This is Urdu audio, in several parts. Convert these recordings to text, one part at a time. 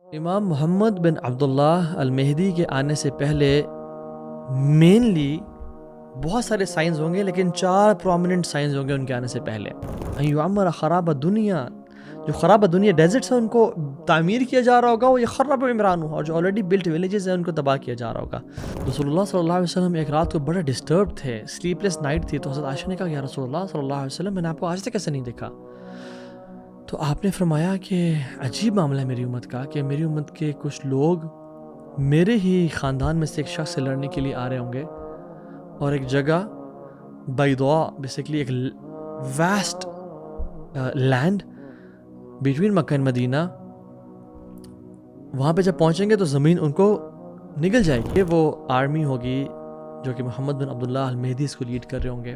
امام محمد بن عبداللہ المہدی کے آنے سے پہلے مینلی بہت سارے سائنز ہوں گے، لیکن 4 پرومیننٹ سائنز ہوں گے ان کے آنے سے پہلے۔ یعمر خراب دنیا، جو خراب دنیا ڈیزرٹس ہیں ان کو تعمیر کیا جا رہا ہوگا، وہ یہ خراب عمران ہو، اور جو آلریڈی بلٹ ولیجز ہیں ان کو تباہ کیا جا رہا ہوگا۔ رسول اللہ صلی اللہ علیہ وسلم ایک رات کو بڑا ڈسٹرب تھے، سلیپ لیس نائٹ تھی، تو حضرت عائشہ نے کہا یا رسول اللہ صلی اللہ علیہ وسلم میں نے آپ کو آج تک کیسے نہیں دیکھا؟ تو آپ نے فرمایا کہ عجیب معاملہ ہے میری امت کا، کہ میری امت کے کچھ لوگ میرے ہی خاندان میں سے ایک شخص سے لڑنے کے لیے آ رہے ہوں گے، اور ایک جگہ بیضاء، بیسیکلی ایک واسٹ لینڈ بٹوین مکہ اور مدینہ، وہاں پہ جب پہنچیں گے تو زمین ان کو نگل جائے گی۔ وہ آرمی ہوگی جو کہ محمد بن عبداللہ المہدی اس کو لیڈ کر رہے ہوں گے،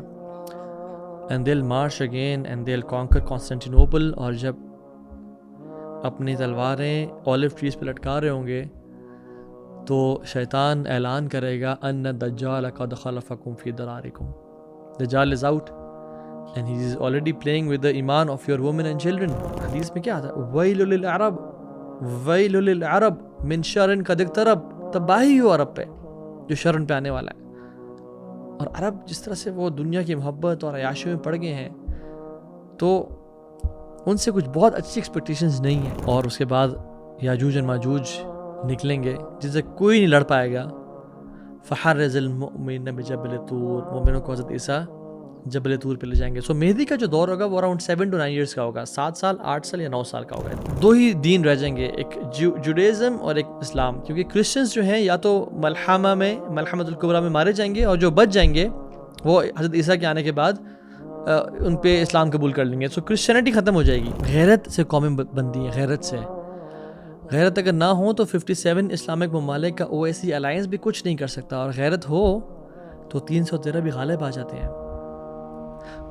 and they'll march again and they'll conquer Constantinople۔ اور جب اپنی تلواریں اولیو ٹریز پہ لٹکا رہے ہوں گے تو شیطان اعلان کرے گا ان الدجال قد خلفکم فی درارکم، دجال is out and he is already playing with the ایمان of your women and children۔ حدیث میں کیا آتا ہے؟ ویل للعرب، ویل للعرب من شر قد اقترب، تباہی ہو عرب پہ جو شرن پہ آنے والا ہے۔ اور عرب جس طرح سے وہ دنیا کی محبت اور عیاشیوں میں پڑ گئے ہیں، تو ان سے کچھ بہت اچھی ایکسپیکٹیشنز نہیں ہیں۔ اور اس کے بعد یاجوج اور ماجوج نکلیں گے جن سے کوئی نہیں لڑ پائے گا۔ فحرز المؤمن بجبل طور، مومنوں کو حضرت عیسیٰ جبل طور پہ لے جائیں گے۔ سو مہدی کا جو دور ہوگا وہ اراؤنڈ 7 to 9 ایئرس کا ہوگا، 7 سال 8 سال یا 9 سال کا ہوگا۔ 2 ہی دین رہ جائیں گے، ایک جوڈیزم اور ایک اسلام، کیونکہ کرسچنز جو ہیں یا تو ملحمہ میں، ملحمۃ الکبریٰ میں مارے جائیں گے، اور جو بچ جائیں گے وہ حضرت عیسیٰ کے آنے کے بعد ان پہ اسلام قبول کر لیں گے۔ سو کرسچینٹی ختم ہو جائے گی۔ غیرت سے قومیں بنتی ہیں، غیرت سے۔ غیرت اگر نہ ہو تو 57 اسلامک ممالک کا OIC الائنس بھی کچھ نہیں کر سکتا، اور غیرت ہو تو 313 بھی غالب آ جاتے ہیں۔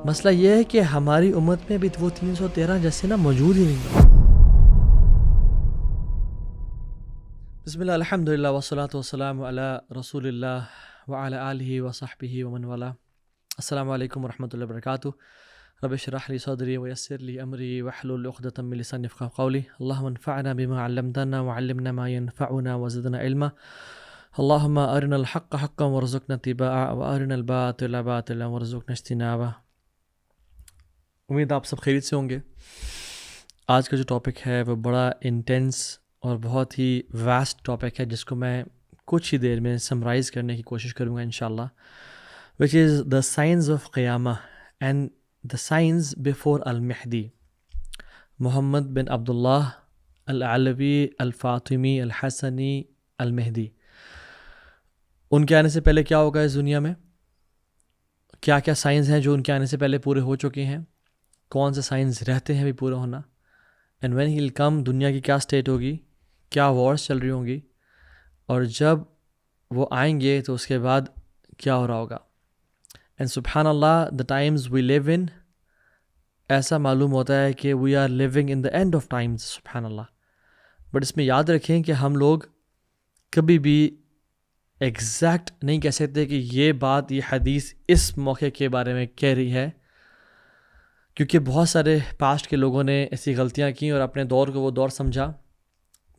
مسئلہ یہ ہے کہ ہماری امت میں بھی وہ 313 جیسے نا موجود ہی نہیں۔ بسم اللہ، الحمدللہ والصلاة والسلام علی رسول اللہ وعلی آلہ وصحبہ ومن والا۔ السلام علیکم ورحمۃ اللہ وبرکاتہ۔ رب اشرح لی صدری ویسر لی امری واحلل عقدۃ من لسانی یفقهوا قولی۔ اللہم انفعنا بما علمتنا وعلمنا ما ينفعنا وزدنا علما۔ اللہم ارنا الحق حقا وارزقنا اتباعه وارنا الباطل باطلا وارزقنا اجتنابه۔ امید آپ سب خیریت سے ہوں گے۔ آج کا جو ٹاپک ہے وہ بڑا انٹینس اور بہت ہی واسٹ ٹاپک ہے، جس کو میں کچھ ہی دیر میں سمرائز کرنے کی کوشش کروں گا انشاءاللہ، which is the signs of قیامہ and the signs before المہدی، محمد بن عبداللہ العلوی الفاطمی الحسنی المہدی۔ ان کے آنے سے پہلے کیا ہوگا اس دنیا میں، کیا کیا سائنز ہیں جو ان کے آنے سے پہلے پورے ہو چکے ہیں، کون سے سائنز رہتے ہیں بھی پورا ہونا، اینڈ وین ہی ول کم دنیا کی کیا سٹیٹ ہوگی، کیا وارز چل رہی ہوں گی، اور جب وہ آئیں گے تو اس کے بعد کیا ہو رہا ہوگا۔ اینڈ سبحان اللہ، دا ٹائمز وی لیو ان، ایسا معلوم ہوتا ہے کہ we are living in the end of times, سبحان اللہ۔ بٹ اس میں یاد رکھیں کہ ہم لوگ کبھی بھی ایگزیکٹ نہیں کہہ سکتے کہ یہ بات، یہ حدیث اس موقع کے بارے میں کہہ رہی ہے، کیونکہ بہت سارے پاسٹ کے لوگوں نے ایسی غلطیاں کی اور اپنے دور کو وہ دور سمجھا۔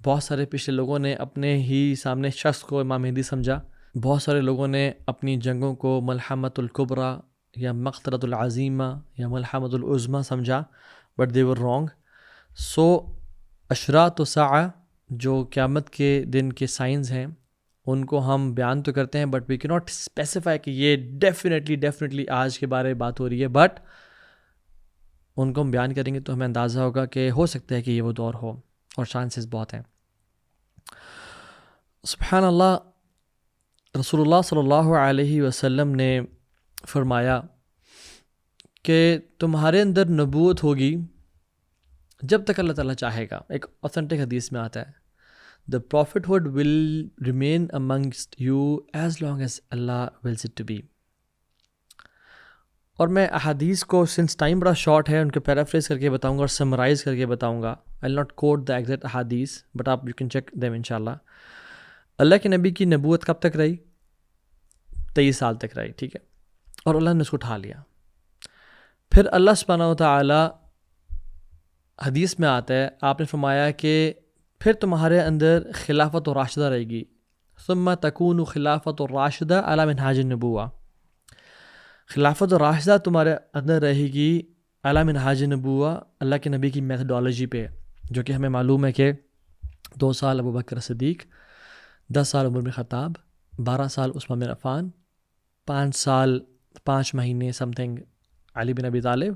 بہت سارے پچھلے لوگوں نے اپنے ہی سامنے شخص کو امام مہدی سمجھا۔ بہت سارے لوگوں نے اپنی جنگوں کو ملحمۃ الکبریٰ یا مقتلۃ العظیمہ یا ملحمۃ العظمیٰ سمجھا، بٹ دے ور رانگ۔ سو اشراط الساعہ جو قیامت کے دن کے سائنز ہیں، ان کو ہم بیان تو کرتے ہیں، بٹ وی کی ناٹ اسپیسیفائی کہ یہ ڈیفینیٹلی آج کے بارے میں بات ہو رہی ہے، بٹ ان کو ہم بیان کریں گے تو ہمیں اندازہ ہوگا کہ ہو سکتا ہے کہ یہ وہ دور ہو، اور چانسز بہت ہیں۔ سبحان اللہ، رسول اللہ صلی اللہ علیہ وسلم نے فرمایا کہ تمہارے اندر نبوت ہوگی جب تک اللہ تعالیٰ چاہے گا۔ ایک اوتھینٹک حدیث میں آتا ہے The prophethood will remain amongst you as long as Allah wills it to be۔ اور میں احادیث کو، سنس ٹائم بڑا شارٹ ہے، ان کو پیرافریز کر کے بتاؤں گا اور سمرائز کر کے بتاؤں گا۔ I will not quote the exact احادیث but آپ you can check them انشاءاللہ۔ اللہ کے نبی کی نبوت کب تک رہی؟ 23 سال تک رہی، ٹھیک ہے، اور اللہ نے اس کو اٹھا لیا۔ پھر اللہ سبحانہ و تعالی، حدیث میں آتا ہے، آپ نے فرمایا کہ پھر تمہارے اندر خلافت و راشدہ رہے گی. ثم تکون خلافت و راشدہ علی منہاج النبوہ. خلافت و راشدہ تمہارے اندر رہے گی علی منہاج النبوہ، اللہ کے نبی کی میتھڈالوجی پہ، جو کہ ہمیں معلوم ہے کہ 2 سال ابوبکر صدیق، 10 سال عمر بن خطاب، 12 سال عثمان بن عفان، 5 سال 5 مہینے سم تھنگ علی بن ابی طالب،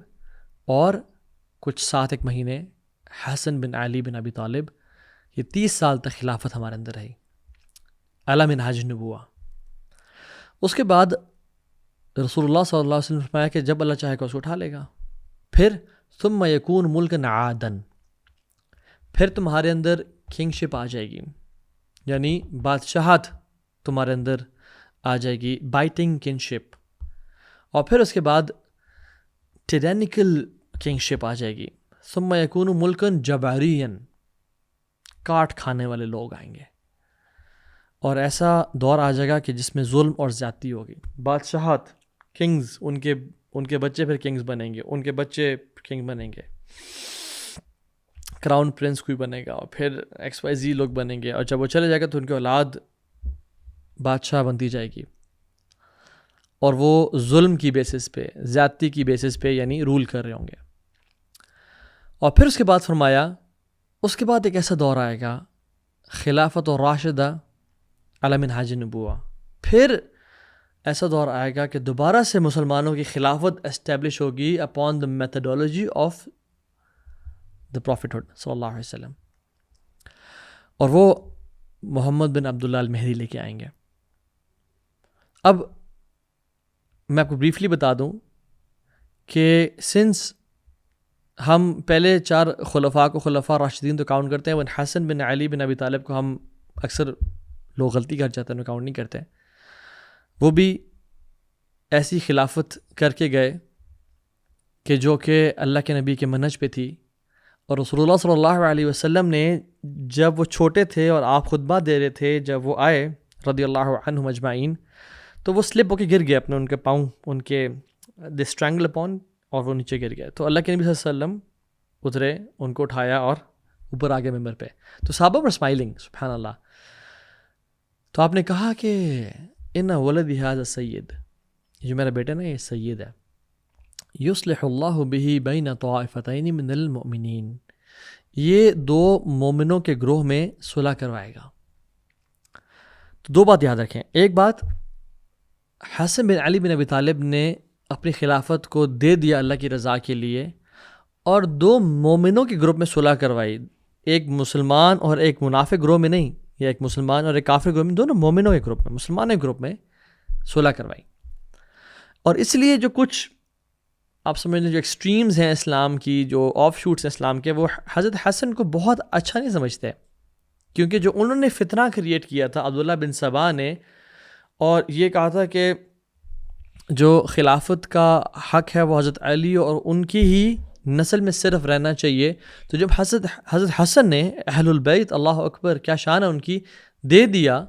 اور کچھ 7 مہینے حسن بن علی بن ابی طالب. یہ 30 سال تک خلافت ہمارے اندر رہی علی منہاج النبوہ. اس کے بعد رسول اللہ صلی اللہ علیہ وسلم نے فرمایا کہ جب اللہ چاہے گا اس کو اٹھا لے گا. پھر ثم یکون ملکن عادن، پھر تمہارے اندر کنگ شپ آ جائے گی، یعنی بادشاہت تمہارے اندر آ جائے گی، بائٹنگ کنگ شپ. اور پھر اس کے بعد ٹیرینیکل کنگ شپ آ جائے گی. ثم یکون ملکن جبارین، کاٹ کھانے والے لوگ آئیں گے، اور ایسا دور آ جائے گا کہ جس میں ظلم اور زیادتی ہوگی. بادشاہت، کنگز، ان کے بچے پھر کنگز بنیں گے، ان کے بچے کنگ بنیں گے، کراؤن پرنس کوئی بنے گا، اور پھر XYZ لوگ بنیں گے، اور جب وہ چلے جائے گا تو ان کی اولاد بادشاہ بنتی جائے گی، اور وہ ظلم کی بیسس پہ، زیادتی کی بیسس پہ یعنی رول کر رہے ہوں گے. اور پھر اس کے بعد فرمایا اس کے بعد ایک ایسا دور آئے گا خلافت و راشدہ علی منہاج النبوہ. پھر ایسا دور آئے گا کہ دوبارہ سے مسلمانوں کی خلافت اسٹیبلش ہوگی upon the methodology of the prophethood صلی اللہ علیہ وسلم، اور وہ محمد بن عبداللہ المہدی لے کے آئیں گے. اب میں آپ کو بریفلی بتا دوں کہ سنس ہم پہلے 4 خلفاء کو خلفاء راشدین تو کاؤنٹ کرتے ہیں، حسن بن علی بن ابی طالب کو ہم اکثر لوگ غلطی کر جاتے ہیں، کاؤنٹ نہیں کرتے. وہ بھی ایسی خلافت کر کے گئے کہ جو کہ اللہ کے نبی کے منہج پہ تھی. اور رسول اللہ صلی اللہ علیہ وسلم نے جب وہ چھوٹے تھے اور آپ خطبہ دے رہے تھے، جب وہ آئے رضی اللہ عنہم اجمعین، تو وہ سلپ ہو کے گر گئے، اپنے ان کے پاؤں ان کے دے اسٹرینگل اپون، اور وہ نیچے گر گئے. تو اللہ کے نبی صلی اللہ علیہ وسلم اترے، ان کو اٹھایا اور اوپر آگے ممبر پہ. تو صحابہ پر اسمائلنگ، سبحان اللہ. تو آپ نے کہا کہ ان ولد ھذا سید، جو میرا بیٹا نا یہ سید ہے، یصلح اللہ بہ بین طائفتین من المؤمنین، یہ 2 مومنوں کے گروہ میں صلح کروائے گا. تو 2 بات یاد رکھیں. ایک بات، حسن بن علی بن ابی طالب نے اپنی خلافت کو دے دیا اللہ کی رضا کے لیے، اور 2 مومنوں کے گروپ میں صلح کروائی، ایک مسلمان اور ایک منافق گروہ میں نہیں، یا ایک مسلمان اور ایک کافر گروہ میں، دونوں مومنوں کے گروپ میں، مسلمانوں کے گروپ میں صلح کروائی. اور اس لیے جو کچھ آپ سمجھ لیں جو ایکسٹریمز ہیں اسلام کی، جو آف شوٹس ہیں اسلام کے، وہ حضرت حسن کو بہت اچھا نہیں سمجھتے، کیونکہ جو انہوں نے فتنہ کریٹ کیا تھا عبداللہ بن سبا نے، اور یہ کہا تھا کہ جو خلافت کا حق ہے وہ حضرت علی اور ان کی ہی نسل میں صرف رہنا چاہیے. تو جب حضرت حسن نے اہل البیت، اللہ اکبر کیا شان ہے ان کی، دے دیا،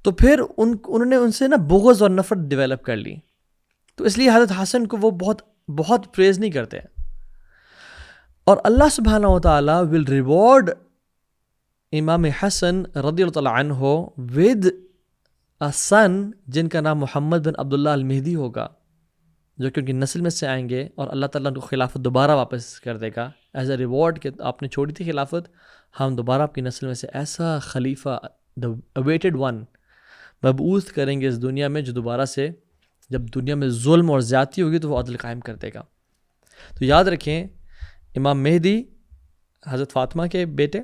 تو پھر انہوں نے ان سے نا بغض اور نفرت ڈیولپ کر لی. تو اس لیے حضرت حسن کو وہ بہت پریز نہیں کرتے. اور اللہ سبحانہ و تعالیٰ ول ریوارڈ امام حسن رضی اللہ تعالیٰ عنہ ود a son جن کا نام محمد بن عبداللہ المہدی ہوگا، جو کہ ان کی نسل میں سے آئیں گے، اور اللہ تعالیٰ ان کو خلافت دوبارہ واپس کر دے گا ایز اے ریوارڈ کہ آپ نے چھوڑی تھی خلافت، ہم دوبارہ آپ کی نسل میں سے ایسا خلیفہ the awaited one مبعوث کریں گے اس دنیا میں، جو دوبارہ سے جب دنیا میں ظلم اور زیادتی ہوگی تو وہ عدل قائم کر دے گا. تو یاد رکھیں امام مہدی حضرت فاطمہ کے بیٹے،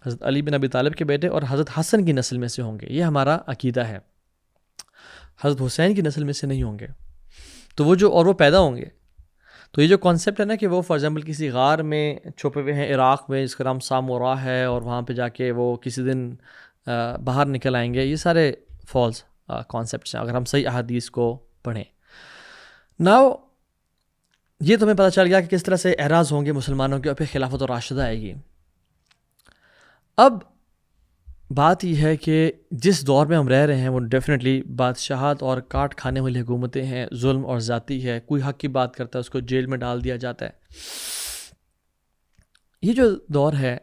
حضرت علی بن ابی طالب کے بیٹے اور حضرت حسن کی نسل میں سے ہوں گے، یہ ہمارا عقیدہ ہے. حضرت حسین کی نسل میں سے نہیں ہوں گے. تو وہ پیدا ہوں گے. تو یہ جو کانسیپٹ ہے نا کہ وہ فار ایگزامپل کسی غار میں چھپے ہوئے ہیں عراق میں، جس کا نام سامورا ہے، اور وہاں پہ جا کے وہ کسی دن باہر نکل آئیں گے، یہ سارے فالس کانسیپٹس ہیں اگر ہم صحیح احادیث کو پڑھیں. ناؤ یہ تمہیں پتہ چل گیا کہ کس طرح سے اعراض ہوں گے مسلمانوں کے، اور پھر خلافت و راشدہ آئے گی. اب بات یہ ہے کہ جس دور میں ہم رہ رہے ہیں وہ ڈیفینیٹلی بادشاہت اور کاٹ کھانے والی حکومتیں ہیں، ظلم اور زیادتی ہے، کوئی حق کی بات کرتا ہے اس کو جیل میں ڈال دیا جاتا ہے. یہ جو دور ہے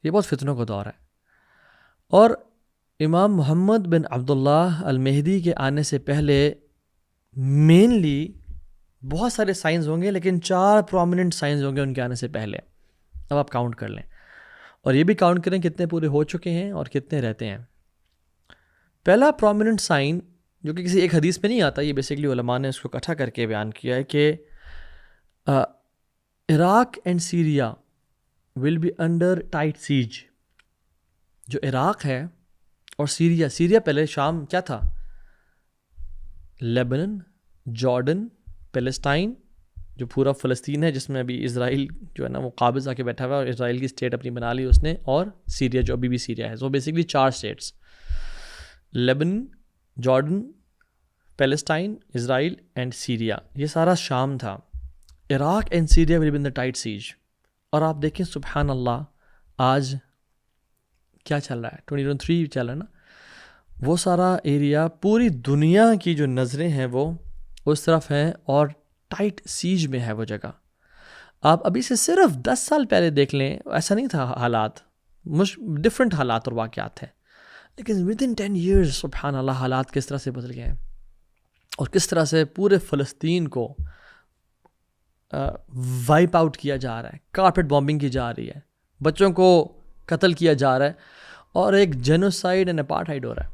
یہ بہت فتنوں کا دور ہے. اور امام محمد بن عبداللہ المہدی کے آنے سے پہلے مینلی بہت سارے سائنز ہوں گے، لیکن 4 پرومیننٹ سائنز ہوں گے ان کے آنے سے پہلے. اب آپ کاؤنٹ کر لیں اور یہ بھی کاؤنٹ کریں کتنے پورے ہو چکے ہیں اور کتنے رہتے ہیں. پہلا پرومیننٹ سائن جو کہ کسی ایک حدیث میں نہیں آتا، یہ بیسیکلی علماء نے اس کو اکٹھا کر کے بیان کیا ہے کہ Iraq and Syria will be under tight siege. جو عراق ہے اور سیریا پہلے شام کیا تھا؟ لیبنن، جارڈن، پیلسٹائن، جو پورا فلسطین ہے جس میں ابھی اسرائیل جو ہے نا وہ قابض آ کے بیٹھا ہوا ہے اور اسرائیل کی اسٹیٹ اپنی بنا لی اس نے، اور سیریا جو ابھی بھی سیریا ہے. So basically 4 states, Lebanon, Jordan, Palestine, Israel and Syria. یہ سارا شام تھا. Iraq and Syria will be in the tight siege. اور آپ دیکھیں سبحان اللہ آج کیا چل رہا ہے، 2023 چل رہا ہے نا. وہ سارا ایریا، پوری دنیا کی جو نظریں ہیں وہ اس طرف ہیں اور ٹائٹ سیج میں ہے وہ جگہ. آپ ابھی سے صرف 10 سال پہلے دیکھ لیں، ایسا نہیں تھا حالات، ڈفرینٹ حالات اور واقعات تھے. لیکن ود ان 10 ایئرز سبحان اللہ حالات کس طرح سے بدل گئے ہیں اور کس طرح سے پورے فلسطین کو وائپ آؤٹ کیا جا رہا ہے، کارپیٹ بامبنگ کی جا رہی ہے، بچوں کو قتل کیا جا رہا ہے اور ایک جینوسائیڈ اینڈ اپارٹھائڈ ہو رہا ہے.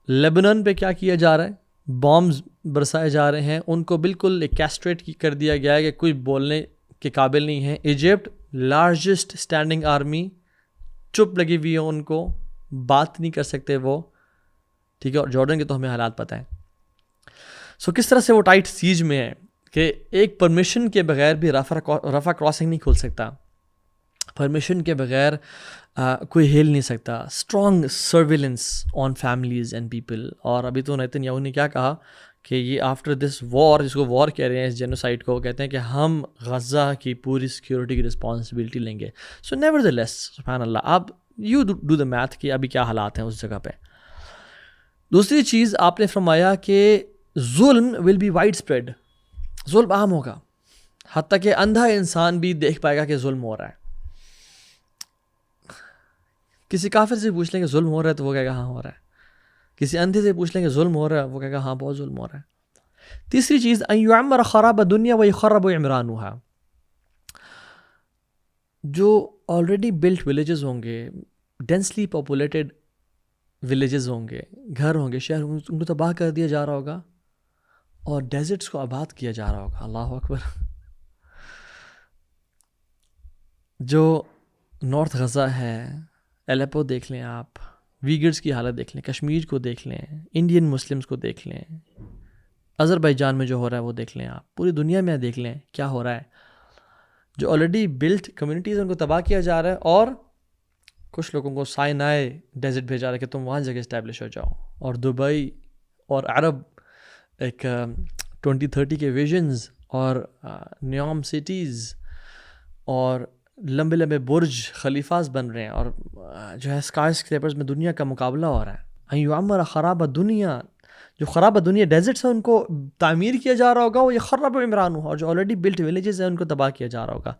لیبنن پہ کیا کیا جا رہا ہے؟ بامز برسائے جا رہے ہیں، ان کو بالکل کیسٹریٹ کر دیا گیا ہے کہ کوئی بولنے کے قابل نہیں ہے. ایجپٹ لارجسٹ اسٹینڈنگ آرمی چپ لگی ہوئی ہے، ان کو بات نہیں کر سکتے وہ، ٹھیک ہے. اور جارڈن کے تو ہمیں حالات پتہ ہیں. سو کس طرح سے وہ ٹائٹ سیج میں ہے کہ ایک پرمیشن کے بغیر بھی رفح کراسنگ نہیں کھل سکتا، پرمیشن کے بغیر کوئی ہل نہیں سکتا. Strong surveillance on families and people. اور ابھی تو نیتن یاہو نے کیا کہا کہ یہ آفٹر دس وار، جس کو وار کہہ رہے ہیں اس جینوسائیڈ کو، کہتے ہیں کہ ہم غزہ کی پوری سیکیورٹی کی رسپانسبلٹی لیں گے. سو نیور دا لیس سبحان اللہ، آپ یو ڈو دا میتھ کہ ابھی کیا حالات ہیں اس جگہ پہ. دوسری چیز آپ نے فرمایا کہ ظلم ول بی وائڈ اسپریڈ. ظلم عام ہوگا، حتیٰ کہ اندھا انسان بھی دیکھ پائے گا کہ ظلم ہو رہا ہے. کسی کافر سے پوچھ لیں کہ ظلم ہو رہا ہے تو وہ کہے گا ہاں ہو رہا ہے. کسی اندھے سے پوچھ لیں کہ ظلم ہو رہا ہے، وہ کہے گا ہاں بہت ظلم ہو رہا ہے. تیسری چیز ان یعمر خراب دنیا ویخرب عمرانها. جو آلریڈی بلٹ ولیجز ہوں گے، ڈینسلی پاپولیٹڈ ولیجز ہوں گے، گھر ہوں گے، شہر ہوں گے، ان کو تباہ کر دیا جا رہا ہوگا اور ڈیزرٹس کو آباد کیا جا رہا ہوگا. اللہ اکبر. جو نارتھ غزہ ہے، الیپو دیکھ لیں آپ، ویگرز کی حالت دیکھ لیں، کشمیر کو دیکھ لیں، انڈین مسلمز کو دیکھ لیں، آذربائیجان میں جو ہو رہا ہے وہ دیکھ لیں، آپ پوری دنیا میں دیکھ لیں کیا ہو رہا ہے. جو آلریڈی بلٹ کمیونٹیز ان کو تباہ کیا جا رہا ہے اور کچھ لوگوں کو سائنائے ڈیزرٹ بھیجا رہا ہے کہ تم وہاں جگہ اسٹیبلش ہو جاؤ. اور دبئی اور عرب ایک 2030 کے ویژنز اور نیوم سٹیز اور لمبے لمبے برج خلیفاز بن رہے ہیں اور جو ہے اسکائی اسکریپرز میں دنیا کا مقابلہ ہو رہا ہے. یعمر خراب دنیا، جو خراب دنیا ڈیزرٹس ہیں ان کو تعمیر کیا جا رہا ہوگا، وہ یہ خراب عمران ہو، اور جو آلریڈی بلٹ ولیجز ہیں ان کو تباہ کیا جا رہا ہوگا.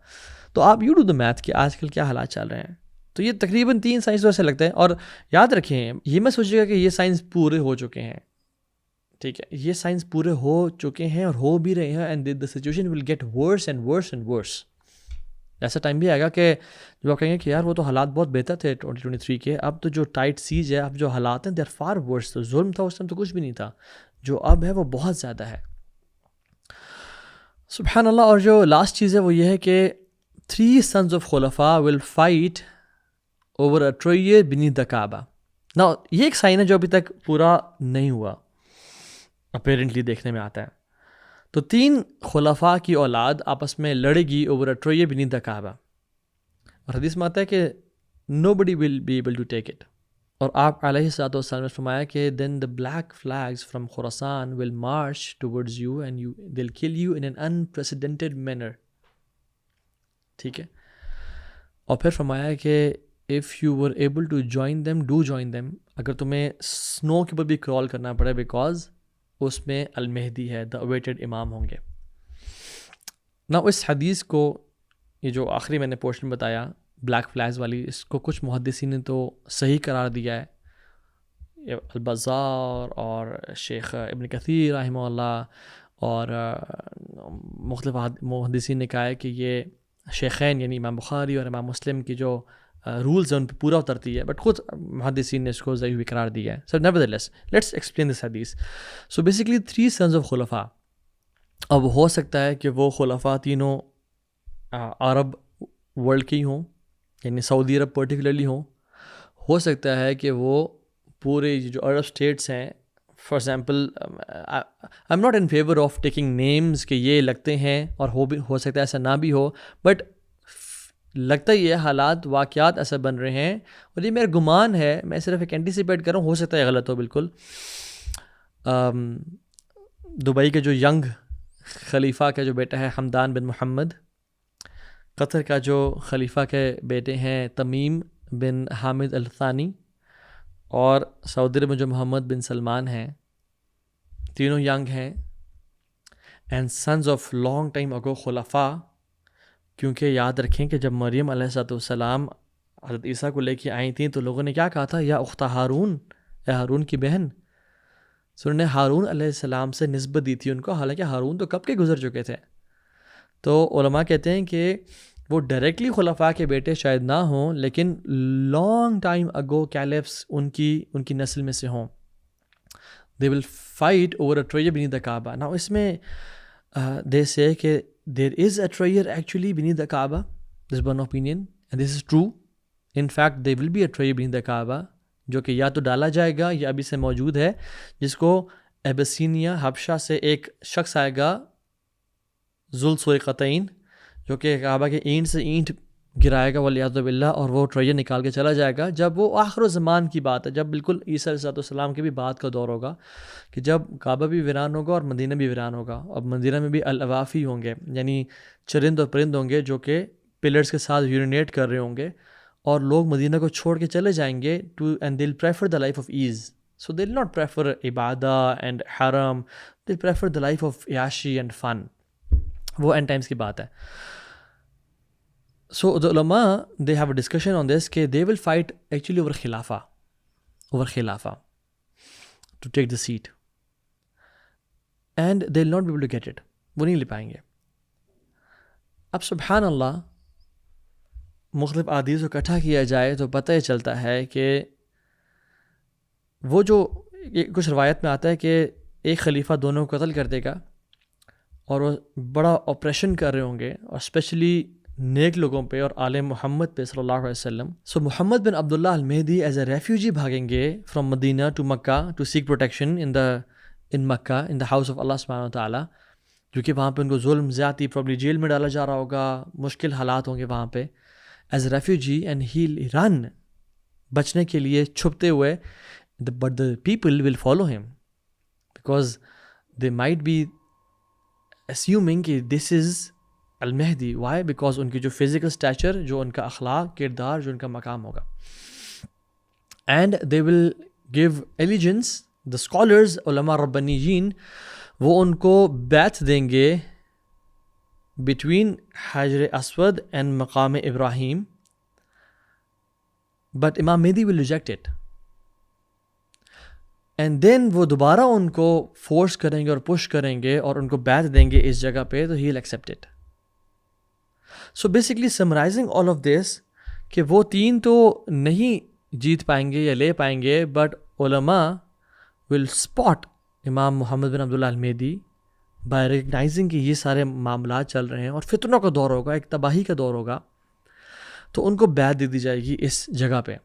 تو آپ یو ڈو دا میتھ کہ آج کل کیا حالات چل رہے ہیں. تو یہ تقریباً 3 سائنس ویسے لگتے ہیں. اور یاد رکھیں یہ میں سوچیے گا کہ یہ سائنس پورے ہو چکے ہیں، ٹھیک ہے، یہ سائنس پورے ہو چکے ہیں اور ہو بھی رہے ہیں. And the situation will get worse and worse and worse. ایسا ٹائم بھی آئے گا کہ جو آپ کہیں گے کہ یار وہ تو حالات بہت بہتر تھے 2023 کے، اب تو جو ٹائٹ سیج ہے، اب جو حالات ہیں دے آر فار ورس. تو ظلم تھا اس ٹائم تو کچھ بھی نہیں تھا، جو اب ہے وہ بہت زیادہ ہے. سبحان اللہ. اور جو لاسٹ چیز ہے وہ یہ ہے کہ 3 sons of خلفاء will fight over a tree beneath the Kaaba. Now یہ ایک سائن ہے جو ابھی تک پورا نہیں ہوا، اپیرنٹلی دیکھنے میں آتا ہے. تو 3 خلفاء کی اولاد آپس میں لڑے گی over a tree beneath the Kaaba. اور حدیث میں آتا ہے کہ nobody will be able to take it. اور آپ علیہ الصلوۃ والسلام نے فرمایا کہ then the black flags from Khorasan will march towards you and they'll kill you in an unprecedented manner. ٹھیک ہے. اور پھر فرمایا کہ if you were able to join them, do join them. اگر تمہیں سنو کے اوپر بھی کرال کرنا پڑے بیکاز اس میں المہدی ہے، the awaited امام ہوں گے. نا اس حدیث کو، یہ جو آخری میں نے پورشن بتایا، بلیک فلیگز والی، اس کو کچھ محدثین نے تو صحیح قرار دیا ہے، البزار اور شیخ ابن کثیر رحمہ اللہ اور مختلف محدثین نے کہا ہے کہ یہ شیخین یعنی امام بخاری اور امام مسلم کی جو رولز ہیں ان پہ پورا اترتی ہے، بٹ خود محدثین نے اس کو ضعیف بھی قرار دیا ہے. سو نیورتھلیس لیٹس ایکسپلین دس حدیث. سو بیسکلی 3 سنز آف خلفاء. اب ہو سکتا ہے کہ وہ خلفاء تینوں عرب ورلڈ کے ہی ہوں، یعنی سعودی عرب پرٹیکولرلی ہوں. ہو سکتا ہے کہ وہ پورے جو عرب اسٹیٹس ہیں، for example I am not in favour of taking names کہ یہ لگتے ہیں، اور ہو سکتا ہے ایسا نہ بھی ہو، بٹ لگتا ہی ہے حالات واقعات ایسا بن رہے ہیں، اور یہ میرا گمان ہے، میں صرف ایک اینٹیسپیٹ کر رہا ہوں، ہو سکتا ہے غلط ہو بالکل. دبئی کے جو ینگ خلیفہ کا جو بیٹا ہے حمدان بن محمد، قطر کا جو خلیفہ کے بیٹے ہیں تمیم بن حامد الثانی، اور سعودی عرب میں جو محمد بن سلمان ہیں، تینوں ینگ ہیں and sons of long time ago خلفاء. کیونکہ یاد رکھیں کہ جب مریم علیہ السلام حضرت عیسیٰ کو لے کے آئی تھیں تو لوگوں نے کیا کہا تھا، یا اختہ ہارون، اے ہارون کی بہن. سو انہوں نے ہارون علیہ السلام سے نسبت دی تھی ان کو، حالانکہ ہارون تو کب کے گزر چکے تھے. تو علماء کہتے ہیں کہ وہ ڈائریکٹلی خلفاء کے بیٹے شاید نہ ہوں، لیکن لانگ ٹائم اگو کیلفس ان کی نسل میں سے ہوں. They will fight over a treasure beneath the Kaaba. Now اس میں دے سے کہ there is a treasure actually beneath the Kaaba. This is one opinion and this is true. In fact there will be a treasure beneath the Kaaba جو کہ یا تو ڈالا جائے گا یا ابھی سے موجود ہے، جس کو ایبسینیا حبشہ سے ایک شخص آئے گا ذوالسویقتین، جو کہ کعبہ کے اینٹ سے اینٹ گرائے گا والعیاذ باللہ، اور وہ ٹریجر نکال کے چلا جائے گا. جب وہ آخر الزمان کی بات ہے، جب بالکل عیسیٰ علیہ السلام کی بھی بات کا دور ہوگا کہ جب کعبہ بھی ویران ہوگا اور مدینہ بھی ویران ہوگا. اب مدینہ میں بھی الاوافی ہوں گے، یعنی چرند اور پرند ہوں گے جو کہ پلرز کے ساتھ یورینیٹ کر رہے ہوں گے، اور لوگ مدینہ کو چھوڑ کے چلے جائیں گے and they will prefer the life of ease. So they will not prefer عبادہ اینڈ حرم، they will prefer the life of عیاشی اینڈ فن. وہ اینڈ ٹائمس کی بات ہے. So the ulama, they have a discussion on this کہ they will fight actually over khilafah to take the seat and they will not be able to get it. وہ نہیں لے پائیں گے. اب سبحان اللہ مختلف احادیث کو اکٹھا کیا جائے تو پتہ ہی چلتا ہے کہ وہ جو کچھ روایت میں آتا ہے کہ ایک خلیفہ دونوں کو قتل کر دے گا، اور وہ بڑا آپریشن کر رہے ہوں گے، اور اسپیشلی نیک لوگوں پہ اور آل محمد پہ صلی اللہ علیہ وسلم. سو محمد بن عبداللہ المہدی ایز اے ریفیوجی بھاگیں گے from Medina to Mecca to seek protection in Mecca in the house of Allah سبحانہ وتعالیٰ، کیونکہ وہاں پہ ان کو ظلم زیادتی، پرابلی جیل میں ڈالا جا رہا ہوگا، مشکل حالات ہوں گے وہاں پہ as a refugee, and he run, بچنے کے لیے چھپتے ہوئے. But the people will follow him because they might be assuming کہ دس از المہدی. وائی؟ بیکاز ان کی جو فزیکل اسٹیچر، جو ان کا اخلاق، کردار، جو ان کا مقام ہوگا. And they will give allegiance, the scholars, علماء ربانیین، وہ ان کو بیعت دیں گے بٹوین حجر اسود اینڈ مقام ابراہیم، but Imam Mahdi will reject it. And then وہ دوبارہ ان کو فورس کریں گے اور پش کریں گے اور ان کو بیعت دیں گے اس جگہ پہ، تو he will accept it. So basically summarising all of this کہ وہ تین تو نہیں جیت پائیں گے یا لے پائیں گے، بٹ علماء ول اسپاٹ امام محمد بن عبداللہ المہدی بائی ریکگنائزنگ کہ یہ سارے معاملات چل رہے ہیں اور فتنوں کا دور ہوگا، ایک تباہی کا دور ہوگا، تو ان کو بیعت دے دی جائے گی اس جگہ پہ.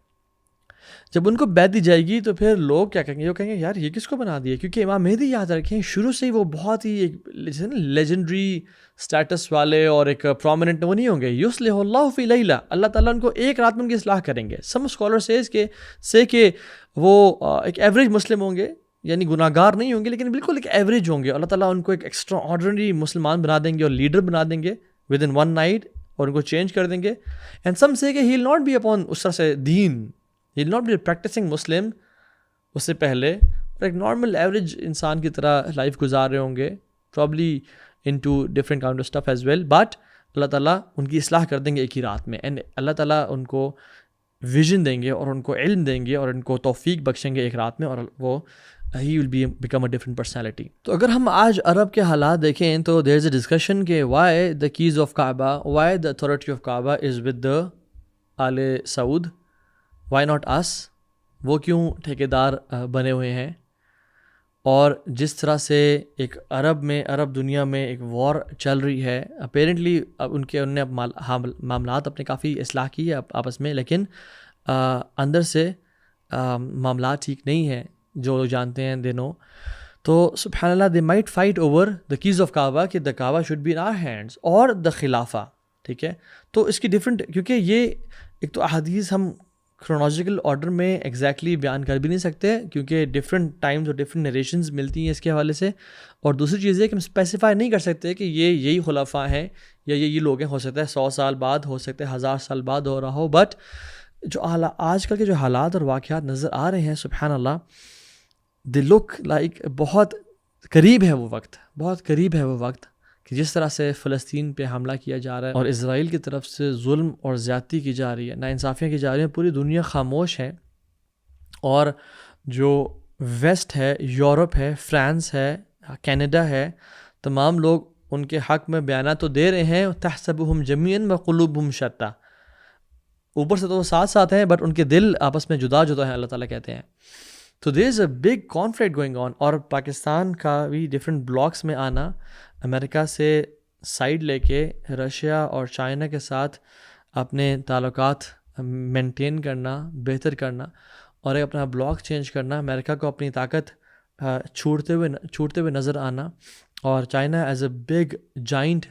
جب ان کو بیعت دی جائے گی تو پھر لوگ کیا کہیں گے؟ وہ کہیں گے یار یہ کس کو بنا دیا، کیونکہ امام مہدی یاد رکھیں شروع سے ہی وہ بہت ہی ایک لیجنڈری اسٹیٹس والے اور ایک پرومیننٹ وہ نہیں ہوں گے. یصلح اللہ فی لیلہ، اللہ تعالیٰ ان کو ایک رات میں ان کی اصلاح کریں گے. سم اسکالر سے کہ وہ ایک ایوریج مسلم ہوں گے، یعنی گناہ گار نہیں ہوں گے لیکن بالکل ایک ایوریج ہوں گے. اللہ تعالیٰ ان کو ایک ایکسٹرا آرڈنری مسلمان بنا دیں گے اور لیڈر بنا دیں گے ود ان ون نائٹ، اور ان کو چینج کر دیں گے. اینڈ سم سے کہ ہی ول ناٹ بی اپون اس طرح سے دین، ہی ول ناٹ بی پریکٹسنگ مسلم اس سے پہلے، اور ایک نارمل ایوریج انسان کی طرح لائف گزار رہے ہوں گے، probably into different kind of stuff as well, but اللہ تعالیٰ ان کی اصلاح کر دیں گے ایک ہی رات میں، اینڈ اللہ تعالیٰ ان کو ویژن دیں گے اور ان کو علم دیں گے اور ان کو توفیق بخشیں گے ایک رات میں، اور وہ he will become a different personality. تو اگر ہم آج عرب کے حالات دیکھیں تو دیر از اے ڈسکشن کہ why the keys of Kaaba, why the authority of Kaaba is with the Al Saud, why not us, وہ کیوں ٹھیکیدار بنے ہوئے ہیں. اور جس طرح سے ایک عرب دنیا میں ایک وار چل رہی ہے، اپیرنٹلی اب ان نے معاملات اپنے کافی اصلاح کی ہے آپس میں، لیکن اندر سے معاملات ٹھیک نہیں ہیں جو لوگ جانتے ہیں دنوں. تو سبحان اللہ they might fight over the keys of Kaaba کہ the Kaaba should be in our hands, اور دا خلافہ. ٹھیک ہے، تو اس کی ڈفرینٹ، کیونکہ یہ ایک تو احادیث ہم کرونالوجیکل آرڈر میں ایگزیکٹلی بیان کر بھی نہیں سکتے کیونکہ ڈفرینٹ ٹائمز اور ڈفرینٹ نریشنز ملتی ہیں اس کے حوالے سے. اور دوسری چیز یہ کہ ہم اسپیسیفائی نہیں کر سکتے کہ یہی خلفاء ہیں یا یہ لوگ ہیں. ہو سکتا ہے 100 سال بعد، ہو سکتا ہے 1000 سال بعد ہو رہا ہو، بٹ جو آج کل کے جو حالات اور واقعات نظر آ رہے ہیں سبحان اللہ، دے لک لائک بہت قریب ہے وہ وقت، بہت قریب ہے وہ وقت کہ جس طرح سے فلسطین پہ حملہ کیا جا رہا ہے اور اسرائیل کی طرف سے ظلم اور زیادتی کی جا رہی ہے، ناانصافیاں کی جا رہی ہیں، پوری دنیا خاموش ہے. اور جو ویسٹ ہے، یورپ ہے، فرانس ہے، کینیڈا ہے، تمام لوگ ان کے حق میں بیانات تو دے رہے ہیں. تحسبهم جميعا وقلوبهم شتى، اوپر سے تو وہ ساتھ ہیں بٹ ان کے دل آپس میں جدا ہیں، اللہ تعالیٰ کہتے ہیں. تو there is a big conflict going on. اور پاکستان کا بھی ڈفرینٹ بلاکس میں آنا، امریکہ سے سائڈ لے کے رشیا اور چائنا کے ساتھ اپنے تعلقات مینٹین کرنا، بہتر کرنا، اور ایک اپنا بلاک چینج کرنا، امریکہ کو اپنی طاقت چھوڑتے ہوئے نظر آنا، اور China as a big giant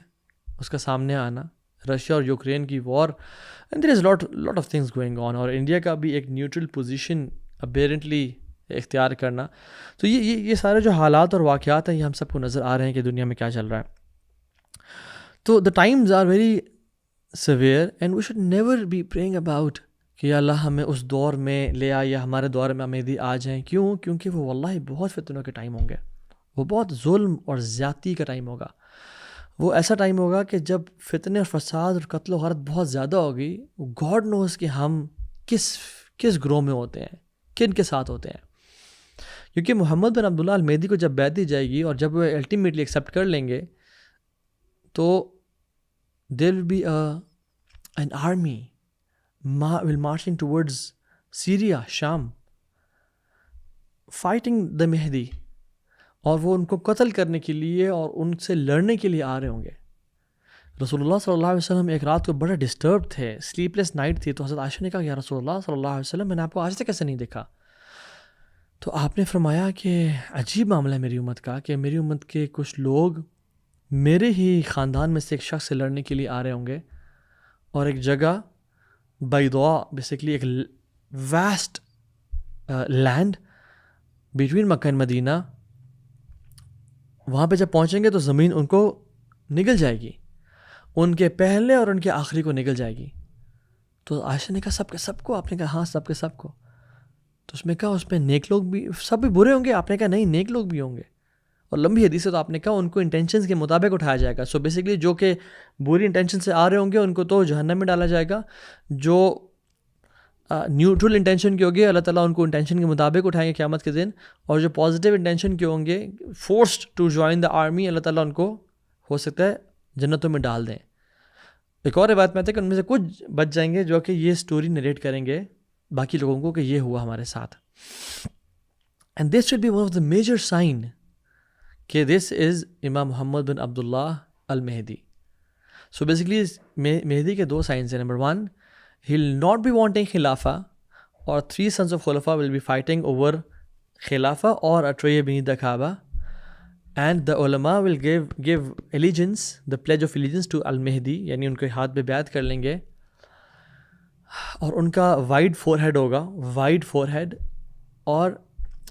اس کا سامنے آنا، رشیا اور یوکرین کی war, and there is lot of things going on. اور انڈیا کا بھی ایک نیوٹرل پوزیشن اپیرنٹلی اختیار کرنا. تو یہ سارے جو حالات اور واقعات ہیں یہ ہم سب کو نظر آ رہے ہیں کہ دنیا میں کیا چل رہا ہے. تو the times are very severe and we should never be praying about کہ یا اللہ ہمیں اس دور میں لے آئے یا ہمارے دور میں مہدی آ جائیں. کیوں؟ کیونکہ وہ واللہ بہت فتنوں کے ٹائم ہوں گے، وہ بہت ظلم اور زیادتی کا ٹائم ہوگا. وہ ایسا ٹائم ہوگا کہ جب فتنے اور فساد اور قتل و غارت بہت زیادہ ہوگی. گاڈ نوز کہ ہم کس گروہ میں ہوتے ہیں، کن کے ساتھ ہوتے ہیں. کیونکہ محمد بن عبداللہ المہدی کو جب بیعت دی جائے گی اور جب وہ الٹیمیٹلی ایکسیپٹ کر لیں گے تو there will be an army will marching towards Syria, شام، فائٹنگ دا مہدی، اور وہ ان کو قتل کرنے کے لیے اور ان سے لڑنے کے لیے آ رہے ہوں گے. رسول اللہ صلی اللہ علیہ وسلم ایک رات کو بڑے ڈسٹرب تھے، سلیپ لیس نائٹ تھی. تو حضرت عائشہ نے کہا یا رسول اللہ صلی اللہ علیہ وسلم میں نے آپ کو آج تک کیسے نہیں دیکھا؟ تو آپ نے فرمایا کہ عجیب معاملہ ہے میری امت کا کہ میری امت کے کچھ لوگ میرے ہی خاندان میں سے ایک شخص سے لڑنے کے لیے آ رہے ہوں گے، اور ایک جگہ بیضاء، بیسیکلی ایک واسٹ لینڈ بٹوین مکہ اور مدینہ، وہاں پہ جب پہنچیں گے تو زمین ان کو نگل جائے گی، ان کے پہلے اور ان کے آخری کو نگل جائے گی. تو عائشہ نے کہا سب کے سب کو؟ آپ نے کہا ہاں سب کے سب کو. تو اس میں کہا اس میں نیک لوگ بھی، سب بھی برے ہوں گے؟ آپ نے کہا نہیں، نیک لوگ بھی ہوں گے. اور لمبی حدیث ہے تو آپ نے کہا ان کو انٹینشنز کے مطابق اٹھایا جائے گا. سو بیسیکلی جو کہ بری انٹینشن سے آ رہے ہوں گے ان کو تو جہنم میں ڈالا جائے گا، جو نیوٹرل انٹینشن کے ہوں گے اللہ تعالیٰ ان کو انٹینشن کے مطابق اٹھائیں گے قیامت کے دن، اور جو پازیٹیو انٹینشن کے ہوں گے forced to join the army, اللہ تعالیٰ ان کو ہو سکتا ہے جنتوں میں ڈال دیں. ایک اور روایت میں آتا ہے کہ ان میں سے کچھ بچ جائیں گے جو کہ یہ سٹوری نریٹ کریں گے باقی لوگوں کو کہ یہ ہوا ہمارے ساتھ. And this should be one of the major sign کہ دس از امام محمد بن عبداللہ المہدی. سو بیسکلی مہدی کے دو سائنس ہیں. Number 1، he will not be wanting خلافہ، اور 3 sons of خلفاء will be fighting over خلافہ اور a tray beneath the Kaaba, and the ulama will give allegiance, the pledge of allegiance to al-Mahdi، یعنی ان کے ہاتھ پہ بیعت کر لیں گے، اور ان کا وائڈ فور ہیڈ ہوگا، وائڈ فور ہیڈ، اور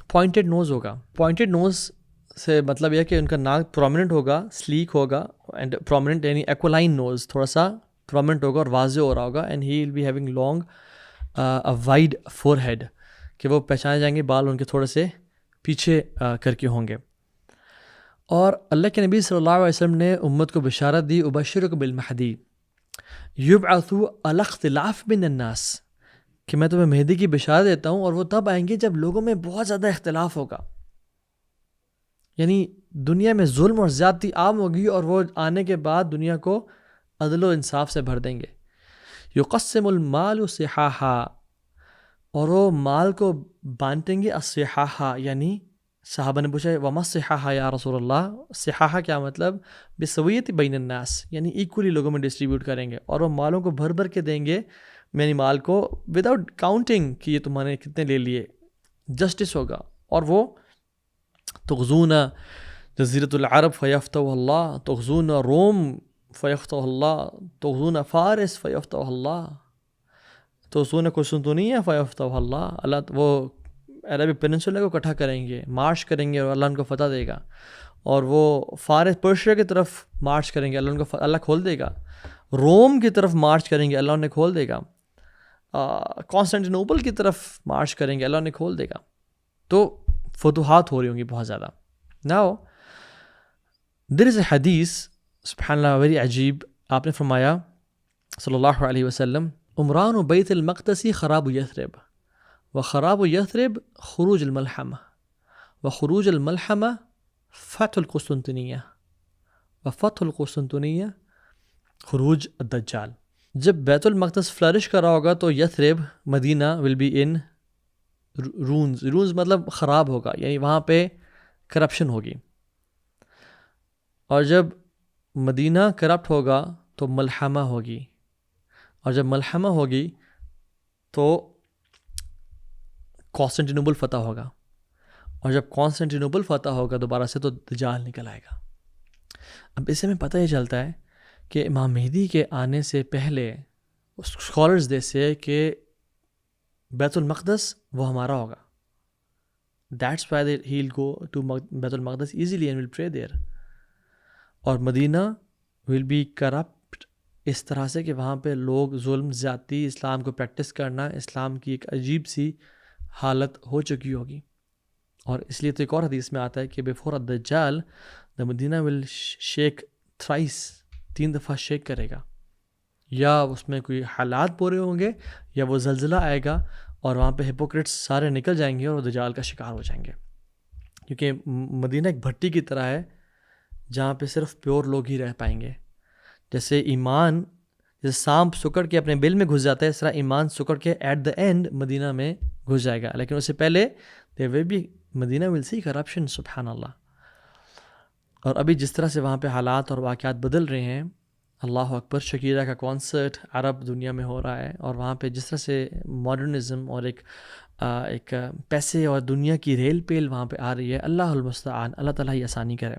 پوائنٹڈ نوز ہوگا. پوائنٹڈ نوز سے مطلب یہ کہ ان کا ناک پرومیننٹ ہوگا، سلیک ہوگا، اینڈ پرومیننٹ یعنی ایکولائن نوز، تھوڑا سا پرومیننٹ ہوگا اور واضح ہو رہا ہوگا. And he will be having long wide forehead, کہ وہ پہچانے جائیں گے بال ان کے تھوڑے سے پیچھے کر کے ہوں گے. اور اللہ کے نبی صلی اللہ علیہ وسلم نے امت کو بشارت دی ابشرک بالمہدی یبعث علی اختلاف بین الناس، کہ میں تمہیں مہدی کی بشارت دیتا ہوں اور وہ تب آئیں گے جب لوگوں میں بہت زیادہ اختلاف ہوگا، یعنی دنیا میں ظلم اور زیادتی عام ہوگی اور وہ آنے کے بعد دنیا کو عدل و انصاف سے بھر دیں گے۔ یقسم المال صحاحا، اور وہ مال کو بانٹیں گے الصحاحا، یعنی صحابہ نے پوچھا وما الصحاحا یا رسول اللہ، صحاحا کیا مطلب؟ بسویت بین الناس، یعنی ایکولی لوگوں میں ڈسٹریبیوٹ کریں گے، اور وہ مالوں کو بھر بھر کے دیں گے، یعنی مال کو وداؤٹ کاؤنٹنگ کہ یہ تمہارے کتنے لے لیے، جسٹس ہوگا۔ اور وہ تغزون جزیرۃ العرب فیفتح اللہ، تغزون روم فیفتح اللہ، تغزون فارس فیفتح اللہ، تغزون قسطنطنیہ فیفتح اللہ، اللہ وہ عربی پیننسولا کو اکٹھا کریں گے، مارچ کریں گے اور اللہ ان کو فتح دے گا، اور وہ فارس پرشیا کی طرف مارچ کریں گے، اللہ ان کو اللہ کھول دے گا، روم کی طرف مارچ کریں گے، اللہ انہیں کھول دے گا، کانسٹینٹینوپل کی طرف مارچ کریں گے، اللہ انہیں کھول دے گا۔ تو فتوحات ہو رہی ہوں گی بہت زیادہ۔ ناؤ دیر از اے حدیث سبحان اللہ ویری عجیب، آپ نے فرمایا صلی اللہ علیہ وسلم عمران و بیت المقدس خراب یثرب و خراب یثرب خروج الملحمہ و خروج الملحمہ فتح القسطنطنیہ و فتح القسطنطنیہ خروج الدجال۔ جب بیت المقدس فلرش کر رہا ہوگا تو یثرب مدینہ ول بی ان رونز مطلب خراب ہوگا، یعنی وہاں پہ کرپشن ہوگی، اور جب مدینہ کرپٹ ہوگا تو ملحمہ ہوگی، اور جب ملحمہ ہوگی تو کانسٹینٹینوپل فتح ہوگا، اور جب کانسٹینٹینوپل فتح ہوگا دوبارہ سے تو دجال نکل آئے گا۔ اب اس سے ہمیں پتہ یہ چلتا ہے کہ امام مہدی کے آنے سے پہلے اسکالرز دے سے کہ بیت المقدس وہ ہمارا ہوگا، that's why he will go to بیت المقدس ایزیلی اینڈ ول پرے دیئر، اور مدینہ ول بی کرپٹ اس طرح سے کہ وہاں پہ لوگ ظلم زیادتی اسلام کو پریکٹس کرنا، اسلام کی ایک عجیب سی حالت ہو چکی ہوگی۔ اور اس لیے تو ایک اور حدیث میں آتا ہے کہ بیفور الدجال دا مدینہ ول شیک تھرائس، 3 دفعہ شیک کرے گا، یا اس میں کوئی حالات پورے ہوں گے یا وہ زلزلہ آئے گا اور وہاں پہ ہپوکریٹس سارے نکل جائیں گے اور وہ دجال کا شکار ہو جائیں گے، کیونکہ مدینہ ایک بھٹی کی طرح ہے جہاں پہ صرف پیور لوگ ہی رہ پائیں گے۔ جیسے ایمان جیسے سانپ سکڑ کے اپنے بل میں گھس جاتا ہے، اس طرح ایمان سکڑ کے ایٹ دا اینڈ مدینہ میں گھس جائے گا، لیکن اس سے پہلے دیر will be Medina will C corruption سبحان اللہ۔ اور ابھی جس طرح سے وہاں پہ حالات اور واقعات بدل رہے ہیں، اللہ اکبر، شکیرہ کا کانسرٹ عرب دنیا میں ہو رہا ہے، اور وہاں پہ جس طرح سے ماڈرنزم اور ایک پیسے اور دنیا کی ریل پیل وہاں پہ آ رہی ہے، اللہ المستعان، اللہ تعالیٰ ہی آسانی کرے۔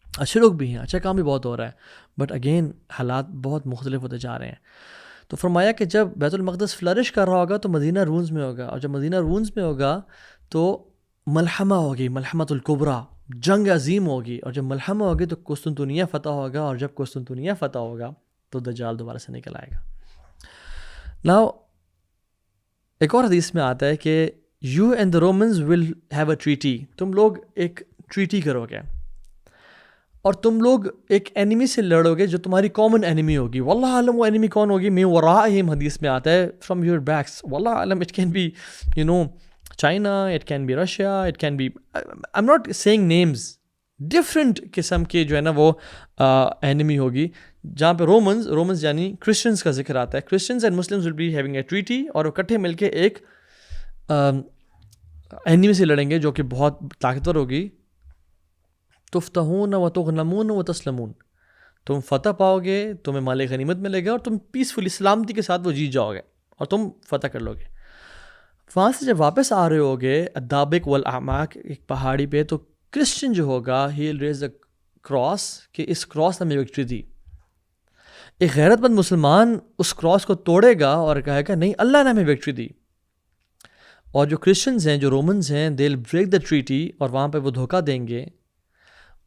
اچھے لوگ بھی ہیں، اچھا کام بھی بہت ہو رہا ہے، بٹ اگین حالات بہت مختلف ہوتے جا رہے ہیں۔ تو فرمایا کہ جب بیت المقدس فلرش کر رہا ہوگا تو مدینہ رونز میں ہوگا، اور جب مدینہ رونز میں ہوگا تو ملحمہ ہوگی، ملحمۃ الکبریٰ، جنگ عظیم ہوگی، اور جب ملحمہ ہوگی تو قسطنطنیہ فتح ہوگا، اور جب قسطنطنیہ فتح ہوگا تو دجال دوبارہ سے نکل آئے گا۔ ناؤ ایک اور حدیث میں آتا ہے کہ you and the Romans will have a treaty, تم لوگ ایک ٹریٹی کرو گے، اور تم لوگ ایک اینیمی سے لڑو گے جو تمہاری کامن اینیمی ہوگی، واللہ عالم وہ اینیمی کون ہوگی، میں وراءہم حدیث میں آتا ہے فرام یور بیکس، واللہ عالم، it can be China, it can be Russia, it can be, I am not seeing names, different قسم کے جو ہے نا وہ اینیمی ہوگی، جہاں پہ رومنز یعنی کرسچنز کا ذکر آتا ہے، Christians and Muslims will be having a treaty, اور وہ اکٹھے مل کے ایک اینیمی سے لڑیں گے جو کہ بہت طاقتور ہوگی۔ تفتحون و تغنمون و تسلمون، تم فتح پاؤ گے، تمہیں مال غنیمت ملے گا، اور تم پیسفلی سلامتی کے ساتھ وہ جیت جاؤ گے اور تم فتح کر لو گے۔ وہاں سے جب واپس آ رہے ہوگے الدابق والاعماق، ایک پہاڑی پہ، تو کرسچن جو ہوگا ہی ول ریز اے کراس، کہ اس کراس نے ہمیں وکٹری دی۔ ایک غیرت مند مسلمان اس کراس کو توڑے گا اور کہے گا نہیں، اللہ نے ہمیں وکٹری دی۔ اور جو کرسچنز ہیں، جو رومنز ہیں، دے ول بریک دا ٹریٹی، اور وہاں پہ وہ دھوکہ دیں گے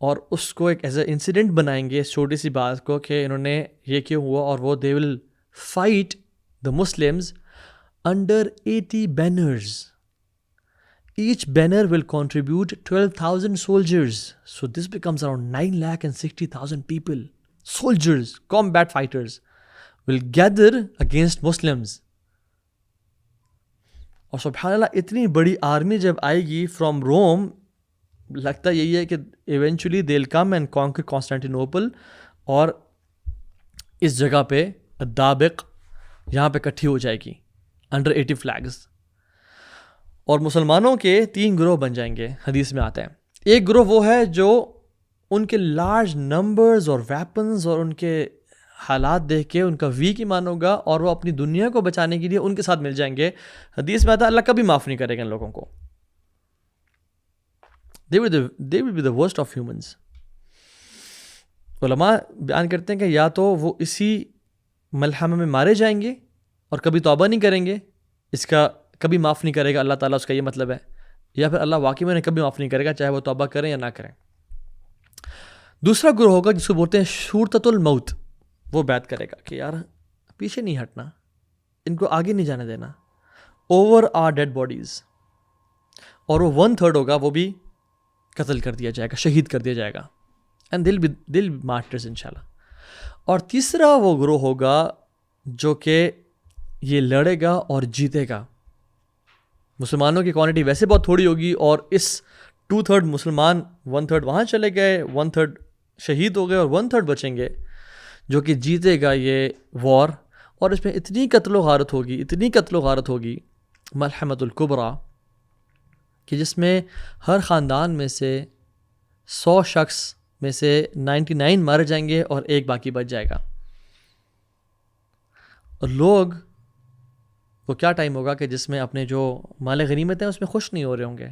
اور اس کو ایک ایز اے انسیڈنٹ بنائیں گے، اس چھوٹی سی بات کو کہ انہوں نے یہ کیوں ہوا، اور وہ they will fight the Muslims under 80 banners, Each banner will contribute 12,000 soldiers. So this becomes around 9,60,000 people. Soldiers, combat fighters will gather against Muslims. اور سبحان اللہ اتنی بڑی آرمی جب آئے گی فرام روم، لگتا یہی ہے کہ eventually they will come and conquer Constantinople, اور اس جگہ پہ دابق یہاں پہ اکٹھی ہو جائے گی انڈر 80 فلیگز. اور مسلمانوں کے 3 گروہ بن جائیں گے، حدیث میں آتا ہے. ایک گروہ وہ ہے جو ان کے لارج نمبرز اور ویپنز اور ان کے حالات دیکھ کے ان کا ویک ایمان ہوگا، اور وہ اپنی دنیا کو بچانے کے لیے ان کے ساتھ مل جائیں گے. حدیث میں آتا ہے اللہ کبھی معاف نہیں کرے گا ان لوگوں کو. they will be the worst of humans. علماء بیان کرتے ہیں کہ یا تو وہ اسی ملحمہ میں مارے جائیں گے اور کبھی توبہ نہیں کریں گے، اس کا کبھی معاف نہیں کرے گا اللہ تعالیٰ، اس کا یہ مطلب ہے، یا پھر اللہ واقعی میں کبھی معاف نہیں کرے گا چاہے وہ توبہ کریں یا نہ کریں. دوسرا گروہ ہوگا جس کو بولتے ہیں شورتۃ الموت، وہ بیعت کرے گا کہ یار پیچھے نہیں ہٹنا، ان کو آگے نہیں جانے دینا، اوور آر ڈیڈ باڈیز. اور وہ 1/3 ہوگا، وہ بھی قتل کر دیا جائے گا، شہید کر دیا جائے گا. اینڈ دل مارٹرز انشاءاللہ. اور تیسرا وہ گروہ ہوگا جو کہ یہ لڑے گا اور جیتے گا. مسلمانوں کی کوانٹٹی ویسے بہت تھوڑی ہوگی، اور اس 2/3 مسلمان 1/3 وہاں چلے گئے، 1/3 شہید ہو گئے اور 1/3 بچیں گے جو کہ جیتے گا یہ وار. اور اس میں اتنی قتل و غارت ہوگی ملحمۃ الکبریٰ، کہ جس میں ہر خاندان میں سے 100 شخص میں سے 99 مارے جائیں گے اور ایک باقی بچ جائے گا. اور لوگ وہ کیا ٹائم ہوگا کہ جس میں اپنے جو مال غنیمت ہیں اس میں خوش نہیں ہو رہے ہوں گے،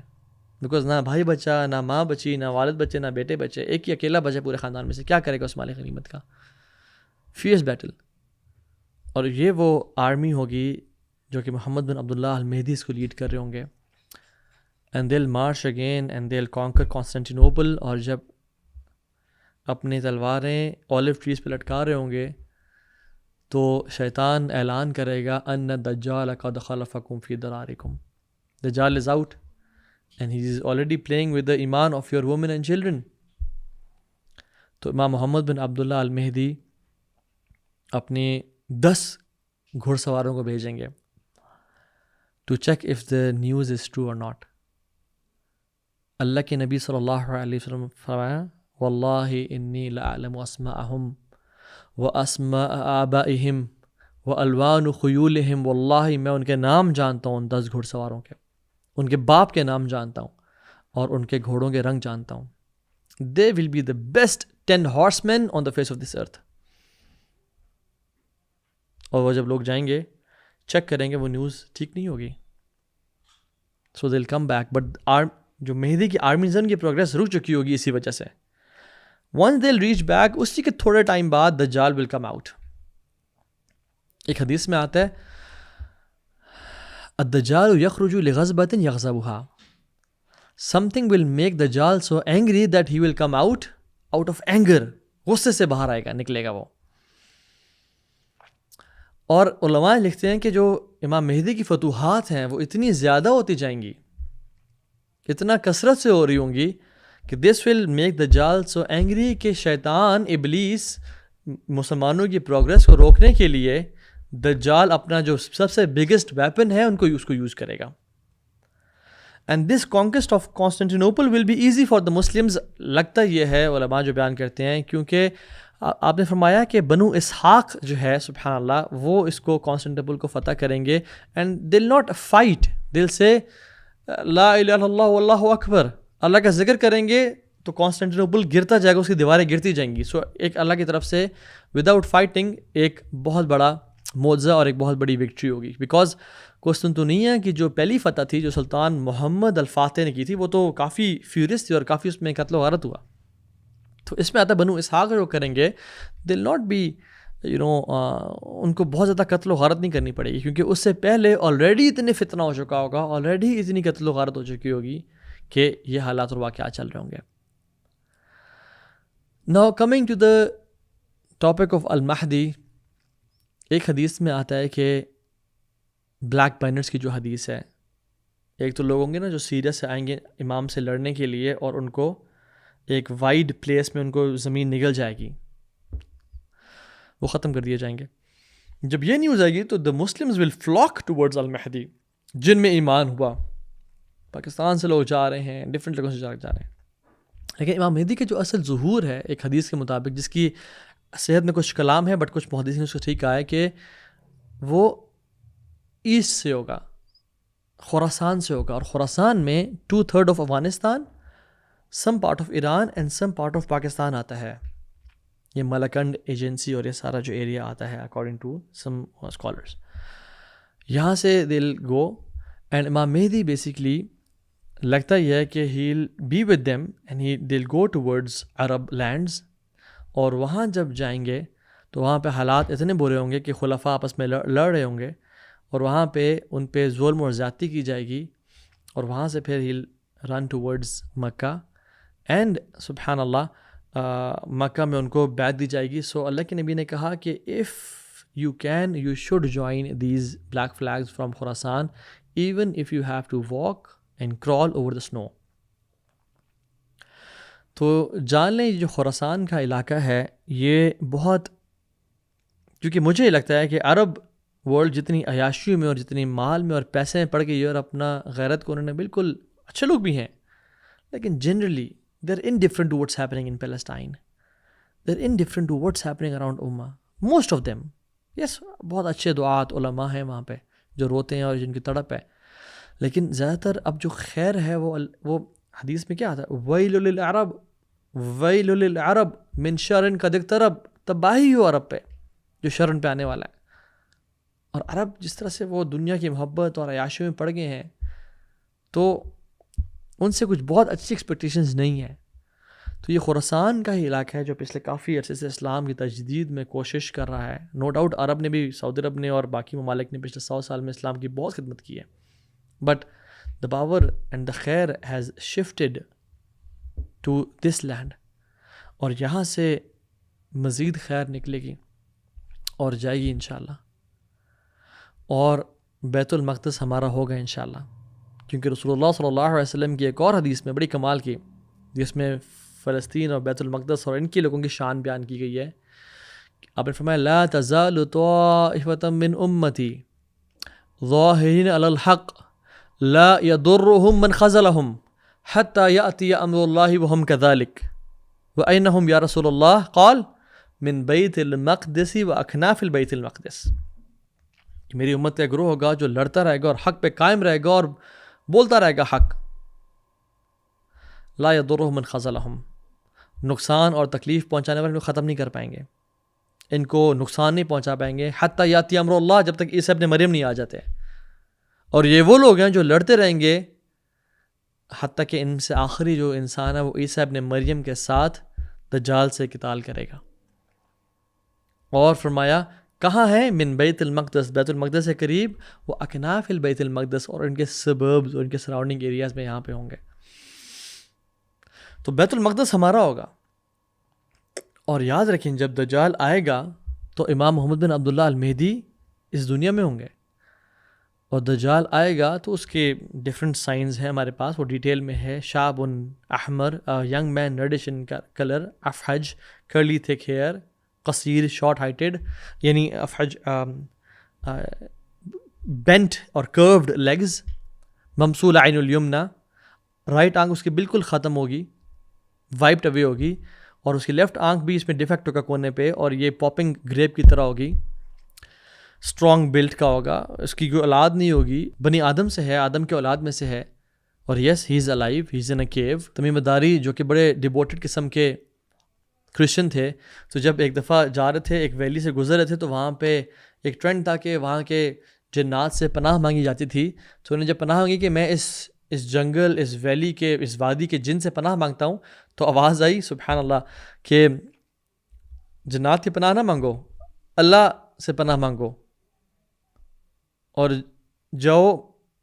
بیکاز نہ بھائی بچا، نہ ماں بچی، نہ والد بچے، نہ بیٹے بچے، ایک ہی اکیلا بچے پورے خاندان میں سے. کیا کرے گا اس مال غنیمت کا؟ Fierce battle. اور یہ وہ آرمی ہوگی جو کہ محمد بن عبداللہ المہدی اس کو لیڈ کر رہے ہوں گے. And they will march again and they will conquer Constantinople. اور جب اپنی تلواریں اولیو ٹریز پہ لٹکا رہے ہوں گے تو شیطان اعلان کرے گا ان الدجال قد خلفکم فی درارکم. Dajjal is out and he is already playing with the ایمان of your women and children. تو امام محمد بن عبداللہ المہدی اپنی 10 گھڑ سواروں کو بھیجیں گے to check if the news is true or not. اللہ کے نبی صلی اللہ علیہ وسلم فرمایا واللہ انی لأعلم اسماءہم واسماء آبائہم والوان خیولہم. واللہ میں ان کے نام جانتا ہوں، 10 گھڑ سواروں کے، ان کے باپ کے نام جانتا ہوں اور ان کے گھوڑوں کے رنگ جانتا ہوں. They will be the best 10 horsemen on the face of this earth. اور وہ جب لوگ جائیں گے چیک کریں گے وہ نیوز ٹھیک نہیں ہوگی. So they'll come back, but جو مہدی کی آرمیز ان کی پروگریس رک چکی ہوگی اسی وجہ سے. Once they'll reach back، اسی کے تھوڑے ٹائم بعد دجال will come out. ایک حدیث میں آتا ہے الدجال یخرج لغضبۃ یغضبها. Something will make Dajjal so angry that he will come out of anger. غصے سے باہر آئے گا، نکلے گا وہ. اور علماء لکھتے ہیں کہ جو امام مہدی کی فتوحات ہیں وہ اتنی زیادہ ہوتی جائیں گی، اتنا کثرت سے ہو رہی ہوں گی کہ this will make Dajjal so angry کہ شیطان ابلیس مسلمانوں کی پروگریس کو روکنے کے لیے دجال اپنا جو سب سے بگیسٹ ویپن ہے اس کو یوز کرے گا. And this conquest of Constantinople will be easy for the Muslims. لگتا یہ ہے علماء جو بیان کرتے ہیں، کیونکہ آپ نے فرمایا کہ بنو اسحاق جو ہے سبحان اللہ وہ اس کو کانسٹینٹینوپل کو فتح کریں گے. اینڈ دل ناٹ فائٹ، دل سے لا الہ الا اللہ واللہ اکبر اللہ کا ذکر کریں گے تو کانسٹینٹینوپل گرتا جائے گا، اس کی دیواریں گرتی جائیں گی. سو ایک اللہ کی طرف سے وداؤٹ فائٹنگ ایک بہت بڑا معجزہ اور ایک بہت بڑی وکٹری ہوگی. بیکاز قسطنطنیہ کی جو پہلی فتح تھی جو سلطان محمد الفاتح نے کی تھی وہ تو کافی فیورس تھی اور کافی اس میں قتل و غارت ہوا. تو اس میں آتا بنو اسحاق جو کریں گے دل ناٹ بی ان کو بہت زیادہ قتل و غارت نہیں کرنی پڑے گی، کیونکہ اس سے پہلے آلریڈی اتنے فتنہ ہو چکا ہوگا، آلریڈی اتنی قتل و غارت ہو چکی ہوگی کہ یہ حالات اور واقعات چل رہے ہوں گے. Now coming to the topic of المہدی، ایک حدیث میں آتا ہے کہ بلیک بینرز کی جو حدیث ہے، ایک تو لوگ ہوں گے نا جو سیریا سے آئیں گے امام سے لڑنے کے لیے، اور ان کو ایک وائڈ پلیس میں ان کو زمین نگل جائے گی، وہ ختم کر دیے جائیں گے. جب یہ نیوز آئے گی تو the Muslims will flock towards المہدی، جن میں ایمان ہوا. پاکستان سے لوگ جا رہے ہیں، ڈفرینٹ جگہوں سے جا رہے ہیں. لیکن امام مہدی کے جو اصل ظہور ہے ایک حدیث کے مطابق، جس کی صحت میں کچھ کلام ہے بٹ کچھ محدثین نے اس کو ٹھیک کہا ہے کہ وہ ایسٹ سے ہوگا، خراسان سے ہوگا. اور خراسان میں 2/3 of Afghanistan, some part of Iran and some part of Pakistan آتا ہے. یہ ملکنڈ ایجنسی اور یہ سارا جو ایریا آتا ہے اکارڈنگ ٹو سم اسکالرس، یہاں سے دل گو. اینڈ امام مہدی بیسکلی لگتا یہ ہے کہ he'll be with them and he'll go towards Arab lands. اور وہاں جب جائیں گے تو وہاں پہ حالات اتنے برے ہوں گے کہ خلفاء آپس میں لڑ رہے ہوں گے، اور وہاں پہ ان پہ ظلم اور زیادتی کی جائے گی. اور وہاں سے پھر he'll run towards Mecca, and سبحان اللہ مکہ میں ان کو بیعت دی جائے گی. سو اللہ کے نبی نے کہا کہ if you can you should join these black flags from Khorasan even if you have to walk and crawl over the snow. تو جان لیں جو خراسان کا علاقہ ہے یہ بہت، کیونکہ مجھے لگتا ہے کہ عرب ورلڈ جتنی عیاشیوں میں اور جتنی مال میں اور پیسے میں پڑ گئی ہے، اور اپنا غیرت کو انہوں نے بالکل، اچھے لوگ بھی ہیں لیکن generally they are indifferent to what's happening in Palestine, they are indifferent to what's happening around امہ، موسٹ آف دیم. یس بہت اچھے دعات علماء ہیں وہاں پہ جو روتے ہیں اور جن کی تڑپ ہے، لیکن زیادہ تر اب جو خیر ہے وہ حدیث میں کیا آتا ہے، ویل للعرب ویل للعرب من شر قد اقترب، تباہی ہو عرب پہ جو شرن پہ آنے والا ہے. اور عرب جس طرح سے وہ دنیا کی محبت اور عیاشیوں میں پڑ گئے ہیں تو ان سے کچھ بہت اچھی ایکسپیکٹیشنز نہیں ہیں. تو یہ خراسان کا ہی علاقہ ہے جو پچھلے کافی عرصے سے اسلام کی تجدید میں کوشش کر رہا ہے. نو ڈاؤٹ عرب نے بھی، سعودی عرب نے اور باقی ممالک نے پچھلے 100 سال میں اسلام کی بہت خدمت کی ہے، but the power and the خیر has shifted to this land. اور یہاں سے مزید خیر نکلے گی اور جائے گی انشاءاللہ. اور بیت المقدس ہمارا ہوگا انشاءاللہ، کیونکہ رسول اللہ صلی اللہ علیہ وسلم کی ایک اور حدیث میں بڑی کمال کی، جس میں فلسطین اور بیت المقدس اور ان کے لوگوں کی شان بیان کی گئی ہے. آپ نے فرمایا لا تزال طائفة من امتی ظاہرین علی الحق لا يضرهم من خذلهم حتى يأتي امر الله وهم كذلك وأينهم یا رسول اللہ قال من بیت المقدس واکناف البیت المقدس. میری امت کا گروہ ہوگا جو لڑتا رہے گا اور حق پہ قائم رہے گا اور بولتا رہے گا حق. لا يضرهم من خذلهم، نقصان اور تکلیف پہنچانے والے کو ختم نہیں کر پائیں گے، ان کو نقصان نہیں پہنچا پائیں گے حتی یاتی امر اللہ، جب تک عیسی ابن مریم نہیں آ جاتے. اور یہ وہ لوگ ہیں جو لڑتے رہیں گے حتیٰ کہ ان سے آخری جو انسان ہے وہ عیسی ابن مریم کے ساتھ دجال سے قتال کرے گا. اور فرمایا کہاں ہے، من بیت المقدس، بیت المقدس سے قریب، وہ اکناف البیت المقدس، اور ان کے سبربز اور ان کے سراؤنڈنگ ایریاز میں یہاں پہ ہوں گے. تو بیت المقدس ہمارا ہوگا. اور یاد رکھیں جب دجال آئے گا تو امام محمد بن عبداللہ المہدی اس دنیا میں ہوں گے. اور دجال آئے گا تو اس کے ڈفرینٹ سائنز ہیں ہمارے پاس، وہ ڈیٹیل میں ہے. شاب احمر، ینگ مین ریڈش ان کلر، افحج کرلی تھک ہیئر، قصیر شارٹ ہائٹڈ، یعنی افحج بینٹ اور کروڈ لیگز، ممسول عین الیمنا، رائٹ آنکھ اس کی بالکل ختم ہوگی، وائپڈ اوے ہوگی، اور اس کی لیفٹ آنکھ بھی اس میں ڈیفیکٹ ہوگا کونے پہ، اور یہ پاپنگ گریپ کی طرح ہوگی، اسٹرانگ بلٹ کا ہوگا. اس کی کوئی اولاد نہیں ہوگی، بنی آدم سے ہے، آدم کے اولاد میں سے ہے. اور یس ہی از الائیو، ہی از ان اے کیو. تمیم داری جو کہ بڑے ڈیووٹڈ قسم کے کرسچن تھے، تو جب ایک دفعہ جا رہے تھے ایک ویلی سے گزر رہے تھے تو وہاں پہ ایک ٹرینڈ تھا کہ وہاں کے جنات سے پناہ مانگی جاتی تھی. تو انہیں جب پناہ مانگی کہ میں اس جنگل، اس ویلی کے، اس وادی کے جن سے پناہ مانگتا ہوں، تو آواز آئی سبحان اللہ کہ جنات کی پناہ نہ مانگو، اللہ سے پناہ مانگو. اور جو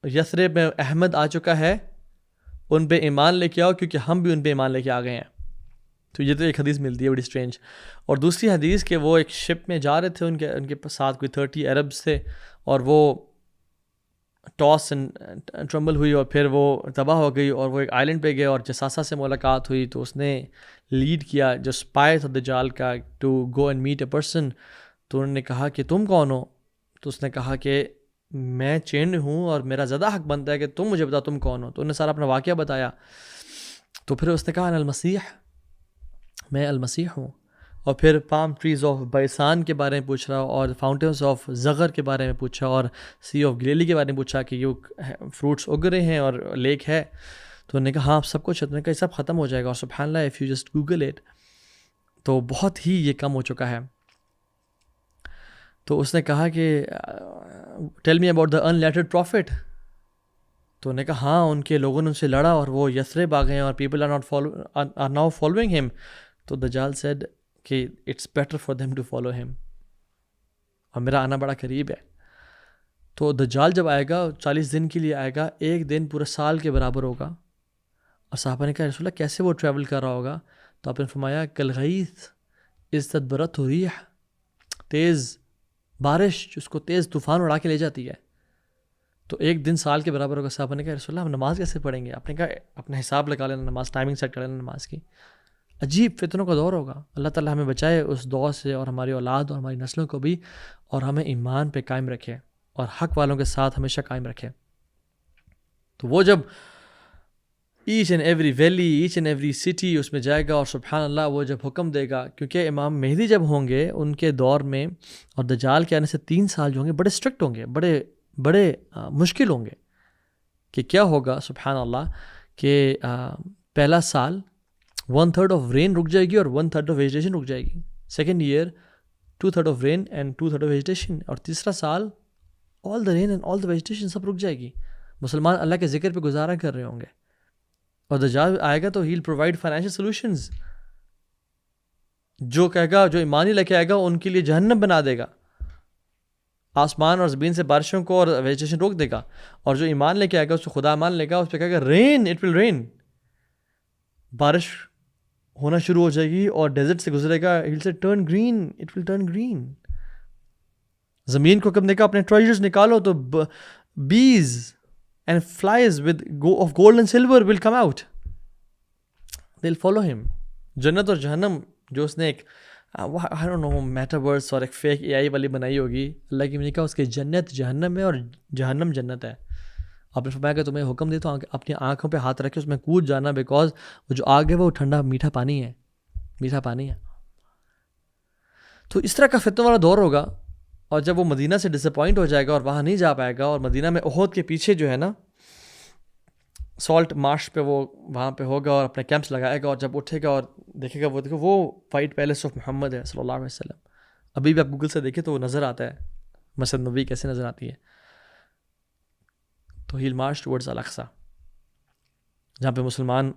یثرب میں احمد آ چکا ہے ان پہ ایمان لے کے آؤ، کیونکہ ہم بھی ان پہ ایمان لے کے آ گئے ہیں. تو یہ تو ایک حدیث ملتی ہے بڑی اسٹرینج. اور دوسری حدیث کہ وہ ایک شپ میں جا رہے تھے، ان کے ساتھ کوئی 30 عربز تھے، اور وہ ٹاس اینڈ ٹرمبل ہوئی اور پھر وہ تباہ ہو گئی اور وہ ایک آئلینڈ پہ گیا اور جساسا سے ملاقات ہوئی تو اس نے لیڈ کیا جو اسپائی تھا دجال کا to go and meet a person. تو انہوں نے کہا کہ تم کون ہو؟ تو اس نے کہا کہ میں چینڈ ہوں اور میرا زیادہ حق بنتا ہے کہ تم مجھے بتاؤ تم کون ہو. تو انہوں نے سارا اپنا واقعہ بتایا. تو پھر اس نے کہا انا المسیح، میں المسیح ہوں. اور پھر پام ٹریز آف بیسان کے بارے میں پوچھ رہا اور فاؤنٹینس آف زغر کے بارے میں پوچھا اور سی آف گلیلی کے بارے میں پوچھا کہ یہ فروٹس اگ رہے ہیں اور لیک ہے. تو انہوں نے کہا ہاں سب کچھ. انہوں نے کہا یہ سب ختم ہو جائے گا اور سبحان اللہ if you just Google it. تو بہت ہی یہ کم ہو چکا ہے. تو اس نے کہا کہ tell me about the unlettered prophet. تو انہوں نے کہا ہاں ان کے لوگوں نے ان سے لڑا اور وہ یثرب آ گئے ہیں اور پیپل آر ناؤ فالوئنگ ہم. تو دجال سیڈ کہ it's better for them to follow him, اور میرا آنا بڑا قریب ہے. تو دجال جب آئے گا 40 دن کے لیے آئے گا، ایک دن پورے سال کے برابر ہوگا. اور صحابہ نے کہا رسول اللہ کیسے وہ ٹریول کر رہا ہوگا؟ تو آپ نے فرمایا کالغیث اذ تدبرتہ ریح، تیز بارش جس کو تیز طوفان اڑا کے لے جاتی ہے. تو ایک دن سال کے برابر ہوگا. صحابہ نے کہا رسول اللہ ہم نماز کیسے پڑھیں گے؟ آپ نے کہا اپنا حساب لگا لینا، نماز ٹائمنگ سیٹ کر لینا نماز کی. عجیب فتنوں کا دور ہوگا. اللہ تعالیٰ ہمیں بچائے اس دور سے اور ہماری اولاد اور ہماری نسلوں کو بھی، اور ہمیں ایمان پہ قائم رکھے اور حق والوں کے ساتھ ہمیشہ قائم رکھے. تو وہ جب each and every valley, each and every city اس میں جائے گا اور سبحان اللہ وہ جب حکم دے گا، کیونکہ امام مہدی جب ہوں گے ان کے دور میں اور دجال کے آنے سے 3 سال جو ہوں گے بڑے اسٹرکٹ ہوں گے، بڑے مشکل ہوں گے. کہ کیا ہوگا سبحان اللہ کہ پہلا سال 1/3 آف رین رک جائے گی اور 1/3 آف ویجیٹیشن رک جائے گی. Second year 2/3 of rain and 2/3 of vegetation. اور تیسرا سال آل دا رین اینڈ آل دا ویجیٹیشن سب رک جائے گی. مسلمان اللہ کے ذکر پہ گزارا کر رہے ہوں گے. اور دجال آئے گا تو ہیل پرووائڈ فائنینشیل سولوشنز. جو کہے گا، جو ایمانی لے کے آئے گا ان کے لیے جہنم بنا دے گا. آسمان اور زمین سے بارشوں کو اور ویجیٹیشن روک دے گا. اور جو ایمان لے کے آئے گا اس کو خدا مان لے گا، اس پہ کہے گا رین، اٹ ول رین، بارش ہونا شروع ہو جائے گی. اور ڈیزرٹ سے گزرے گا، ہل سے turn green, it will turn green. زمین کو کب دیکھا اپنے ٹریجرز نکالو تو bees and flies with of gold and silver will come out, they will follow him. جنت اور جہنم جو اس نے ایک I don't know میٹاورس اور ایک فیک اے آئی والی بنائی ہوگی، اللہ کی نے کہا اس کے جنت جہنم ہے اور جہنم جنت ہے. آپ نے فرمایا کہ تمہیں حکم دے تو اپنی آنکھوں پہ ہاتھ رکھ کے اس میں کود جانا، بیکاز وہ جو آگ ہے وہ ٹھنڈا میٹھا پانی ہے، میٹھا پانی ہے. تو اس طرح کا فتنہ والا دور ہوگا. اور جب وہ مدینہ سے ڈس اپوائنٹ ہو جائے گا اور وہاں نہیں جا پائے گا، اور مدینہ میں احد کے پیچھے جو ہے نا سالٹ مارش پہ وہ وہاں پہ ہوگا اور اپنے کیمپس لگائے گا. اور جب اٹھے گا اور دیکھے گا وہ دیکھو وہ وائٹ پیلس آف محمد ہے صلی اللہ علیہ وسلم. ابھی بھی آپ گوگل سے دیکھیں تو وہ نظر آتا ہے، مسجد نبوی کیسے نظر آتی ہے. تو ہیل مارچ ٹورڈز الاقصی، جہاں پہ مسلمان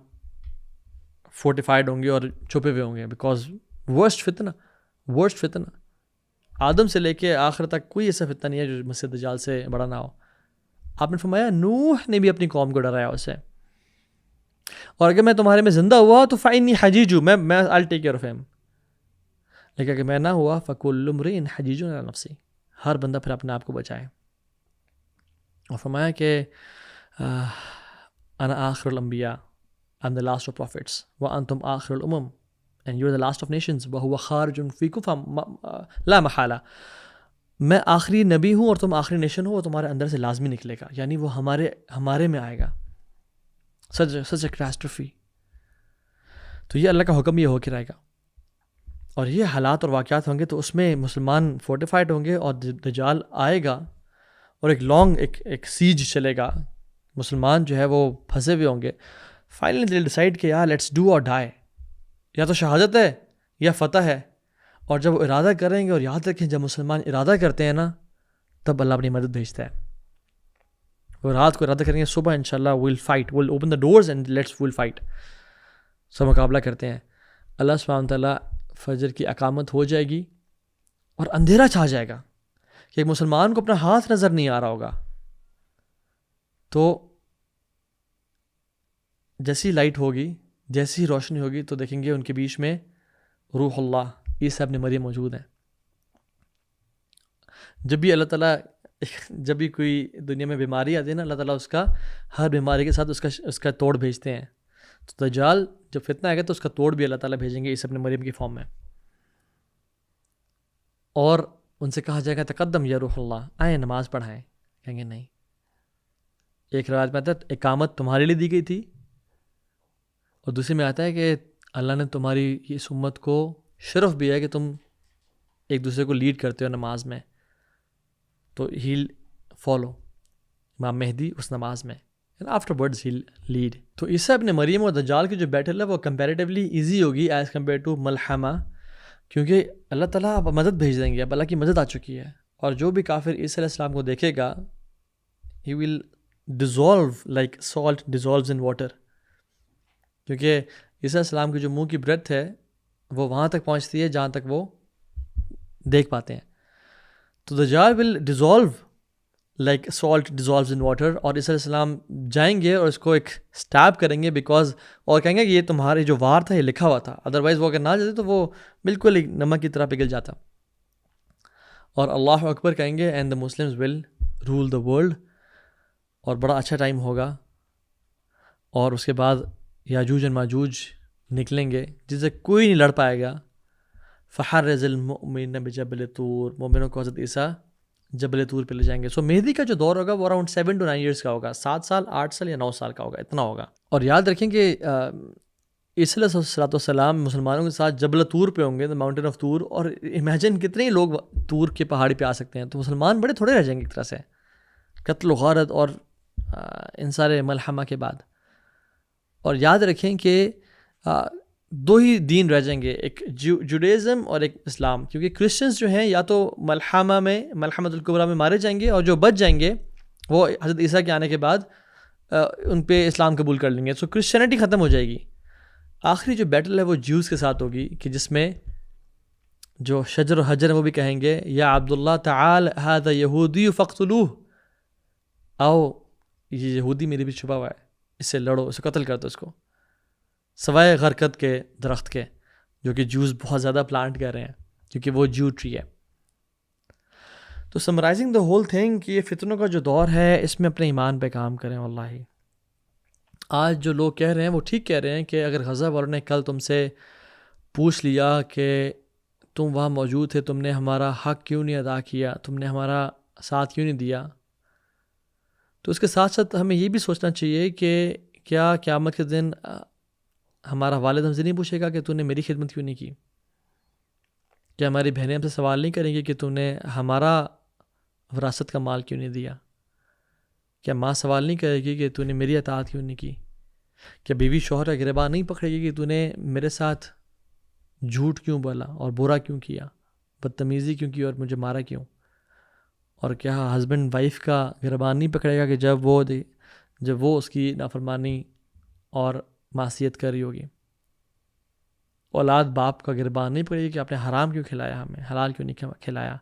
فورٹیفائڈ ہوں گے اور چھپے ہوئے ہوں گے. بیکاز ورسٹ فتنہ آدم سے لے کے آخر تک کوئی ایسا فتنہ نہیں ہے جو مسیح دجال سے بڑا نہ ہو. آپ نے فرمایا نوح نے بھی اپنی قوم کو ڈرایا اسے، اور اگر میں تمہارے میں زندہ ہوا تو فإنی حجیج، میں I'll take care of him. لیکن اگر میں نہ ہوا فکل امرئ حجیج علی نفسہ، ہر بندہ پھر اپنے آپ کو بچائے. اور فرمایا کہ انا آخر الانبیاء، I'm the last of prophets، وانتم آخر الامم and you're the last of nations، وہو خارج فیکم لا محالہ. میں آخری نبی ہوں اور تم آخری نیشن ہو، وہ تمہارے اندر سے لازمی نکلے گا، یعنی وہ ہمارے میں آئے گا. سچ اے کیٹاسٹرفی. تو یہ اللہ کا حکم یہ ہو کے رہے گا. اور یہ حالات اور واقعات ہوں گے تو اس میں مسلمان فورٹیفائڈ ہوں گے اور دجال آئے گا اور ایک سیج چلے گا. مسلمان جو ہے وہ پھنسے ہوئے ہوں گے. فائنلی دے ڈیسائیڈ کہ یار لیٹس ڈو اور ڈائی، یا تو شہادت ہے یا فتح ہے. اور جب وہ ارادہ کریں گے، اور یاد رکھیں جب مسلمان ارادہ کرتے ہیں نا تب اللہ اپنی مدد بھیجتا ہے. وہ رات کو ارادہ کریں گے صبح انشاءاللہ we'll fight, we'll open the doors and we'll fight. سب مقابلہ کرتے ہیں. اللہ سبحانہ تعالیٰ فجر کی اقامت ہو جائے گی اور اندھیرا چھا جائے گا کہ ایک مسلمان کو اپنا ہاتھ نظر نہیں آ رہا ہوگا. تو جیسی لائٹ ہوگی، جیسی روشنی ہوگی تو دیکھیں گے ان کے بیچ میں روح اللہ عیسیٰ ابن مریم موجود ہیں. جب بھی اللہ تعالیٰ جب بھی کوئی دنیا میں بیماری آتی ہے نا، اللہ تعالیٰ اس کا ہر بیماری کے ساتھ اس کا توڑ بھیجتے ہیں. تو دجال جب فتنہ آئے گا تو اس کا توڑ بھی اللہ تعالیٰ بھیجیں گے عیسی ابن مریم کی فارم میں. اور ان سے کہا جائے گا تقدم یا روح اللہ، آئیں نماز پڑھائیں. کہیں گے نہیں. ایک روایت میں آتا ہے اقامت تمہارے لیے دی گئی تھی، اور دوسری میں آتا ہے کہ اللہ نے تمہاری اس امت کو شرف بھی ہے کہ تم ایک دوسرے کو لیڈ کرتے ہو نماز میں، تو ہیل فالو امام مہدی اس نماز میں، آفٹر ورڈز ہیل لیڈ. تو عیسیٰ ابن مریم اور دجال کی جو بیٹل ہے وہ کمپیریٹیولی ایزی ہوگی ایز کمپیئر ٹو ملحمہ، کیونکہ اللہ تعالیٰ اب مدد بھیج دیں گے، اب اللہ کی مدد آ چکی ہے. اور جو بھی کافر عیسیٰ علیہ السلام کو دیکھے گا he will dissolve like salt dissolves in water, کیونکہ عیسیٰ علیہ السلام کی جو منہ کی بریتھ ہے وہ وہاں تک پہنچتی ہے جہاں تک وہ دیکھ پاتے ہیں. تو Dajjal will dissolve like salt dissolves in water, اور عیسیٰ علیہ السلام جائیں گے اور اس کو ایک اسٹیب کریں گے بیکاز، اور کہیں گے کہ یہ تمہارے جو وار تھا یہ لکھا ہوا تھا، ادروائز وہ اگر نہ جاتے تو وہ بالکل ایک نمک کی طرح پگھل جاتا. اور اللہ اکبر کہیں گے and the Muslims will rule the world, اور بڑا اچھا ٹائم ہوگا. اور اس کے بعد یاجوج اور ماجوج نکلیں گے جس سے کوئی نہیں لڑ پائے گا. فحرز المؤمنین بجبل طور، مومنوں کو حضرت عیسیٰ جبل طور پہ لے جائیں گے. سو مہدی کا جو دور ہوگا وہ اراؤنڈ 7 to 9 ایئرس کا ہوگا، 7 سال 8 سال یا 9 سال کا ہوگا، اتنا ہوگا. اور یاد رکھیں کہ عیسیٰ علیہ السلام مسلمانوں کے ساتھ جبل طور پہ ہوں گے، دا ماؤنٹین آف طور. اور امیجن کتنے ہی لوگ طور کی پہاڑی پہ آ سکتے ہیں، تو مسلمان بڑے تھوڑے رہ جائیں گے ایک طرح سے قتل و غارت اور ان سارے ملحمہ کے بعد. اور یاد رکھیں کہ 2 ہی دین رہ جائیں گے، ایک جوڈیزم اور ایک اسلام، کیونکہ کرسچنز جو ہیں یا تو ملحمہ میں ملحمۃ الکبریٰ میں مارے جائیں گے، اور جو بچ جائیں گے وہ حضرت عیسیٰ کے آنے کے بعد ان پہ اسلام قبول کر لیں گے. سو کرسچینٹی ختم ہو جائے گی. آخری جو بیٹل ہے وہ جیوز کے ساتھ ہوگی، کہ جس میں جو شجر و حجر ہیں وہ بھی کہیں گے یا عبداللہ تعال ھذا یہودی فاقتلوہ، آؤ یہ یہودی میرے بھی چھپا ہوا ہے، اس سے لڑو، اسے قتل کر دو اس کو، سوائے غرقد کے درخت کے، جو کہ جوز بہت زیادہ پلانٹ کر رہے ہیں کیونکہ وہ جو ٹری ہے. تو سمرائزنگ دا ہول تھنگ کہ یہ فتنوں کا جو دور ہے اس میں اپنے ایمان پہ کام کریں. واللہ آج جو لوگ کہہ رہے ہیں وہ ٹھیک کہہ رہے ہیں کہ اگر غزہ والوں نے کل تم سے پوچھ لیا کہ تم وہاں موجود تھے، تم نے ہمارا حق کیوں نہیں ادا کیا، تم نے ہمارا ساتھ کیوں نہیں دیا، تو اس کے ساتھ ساتھ ہمیں یہ بھی سوچنا چاہیے کہ کیا قیامت کے دن ہمارا والد ہم سے نہیں پوچھے گا کہ تو نے میری خدمت کیوں نہیں کی؟ کیا ہماری بہنیں ہم سے سوال نہیں کریں گی کہ تو نے ہمارا وراثت کا مال کیوں نہیں دیا؟ کیا ماں سوال نہیں کرے گی کہ تو نے میری اطاعت کیوں نہیں کی؟ کیا بیوی شوہر کا گربان نہیں پکڑے گی کہ تو نے میرے ساتھ جھوٹ کیوں بولا اور برا کیوں کیا، بدتمیزی کیوں کی اور مجھے مارا کیوں؟ اور کیا ہسبینڈ وائف کا گربان نہیں پکڑے گا کہ جب وہ اس کی نافرمانی اور معصیت کر رہی ہوگی؟ اولاد باپ کا گربان نہیں پکڑے گی کہ آپ نے حرام کیوں کھلایا، ہمیں حلال کیوں نہیں کھلایا،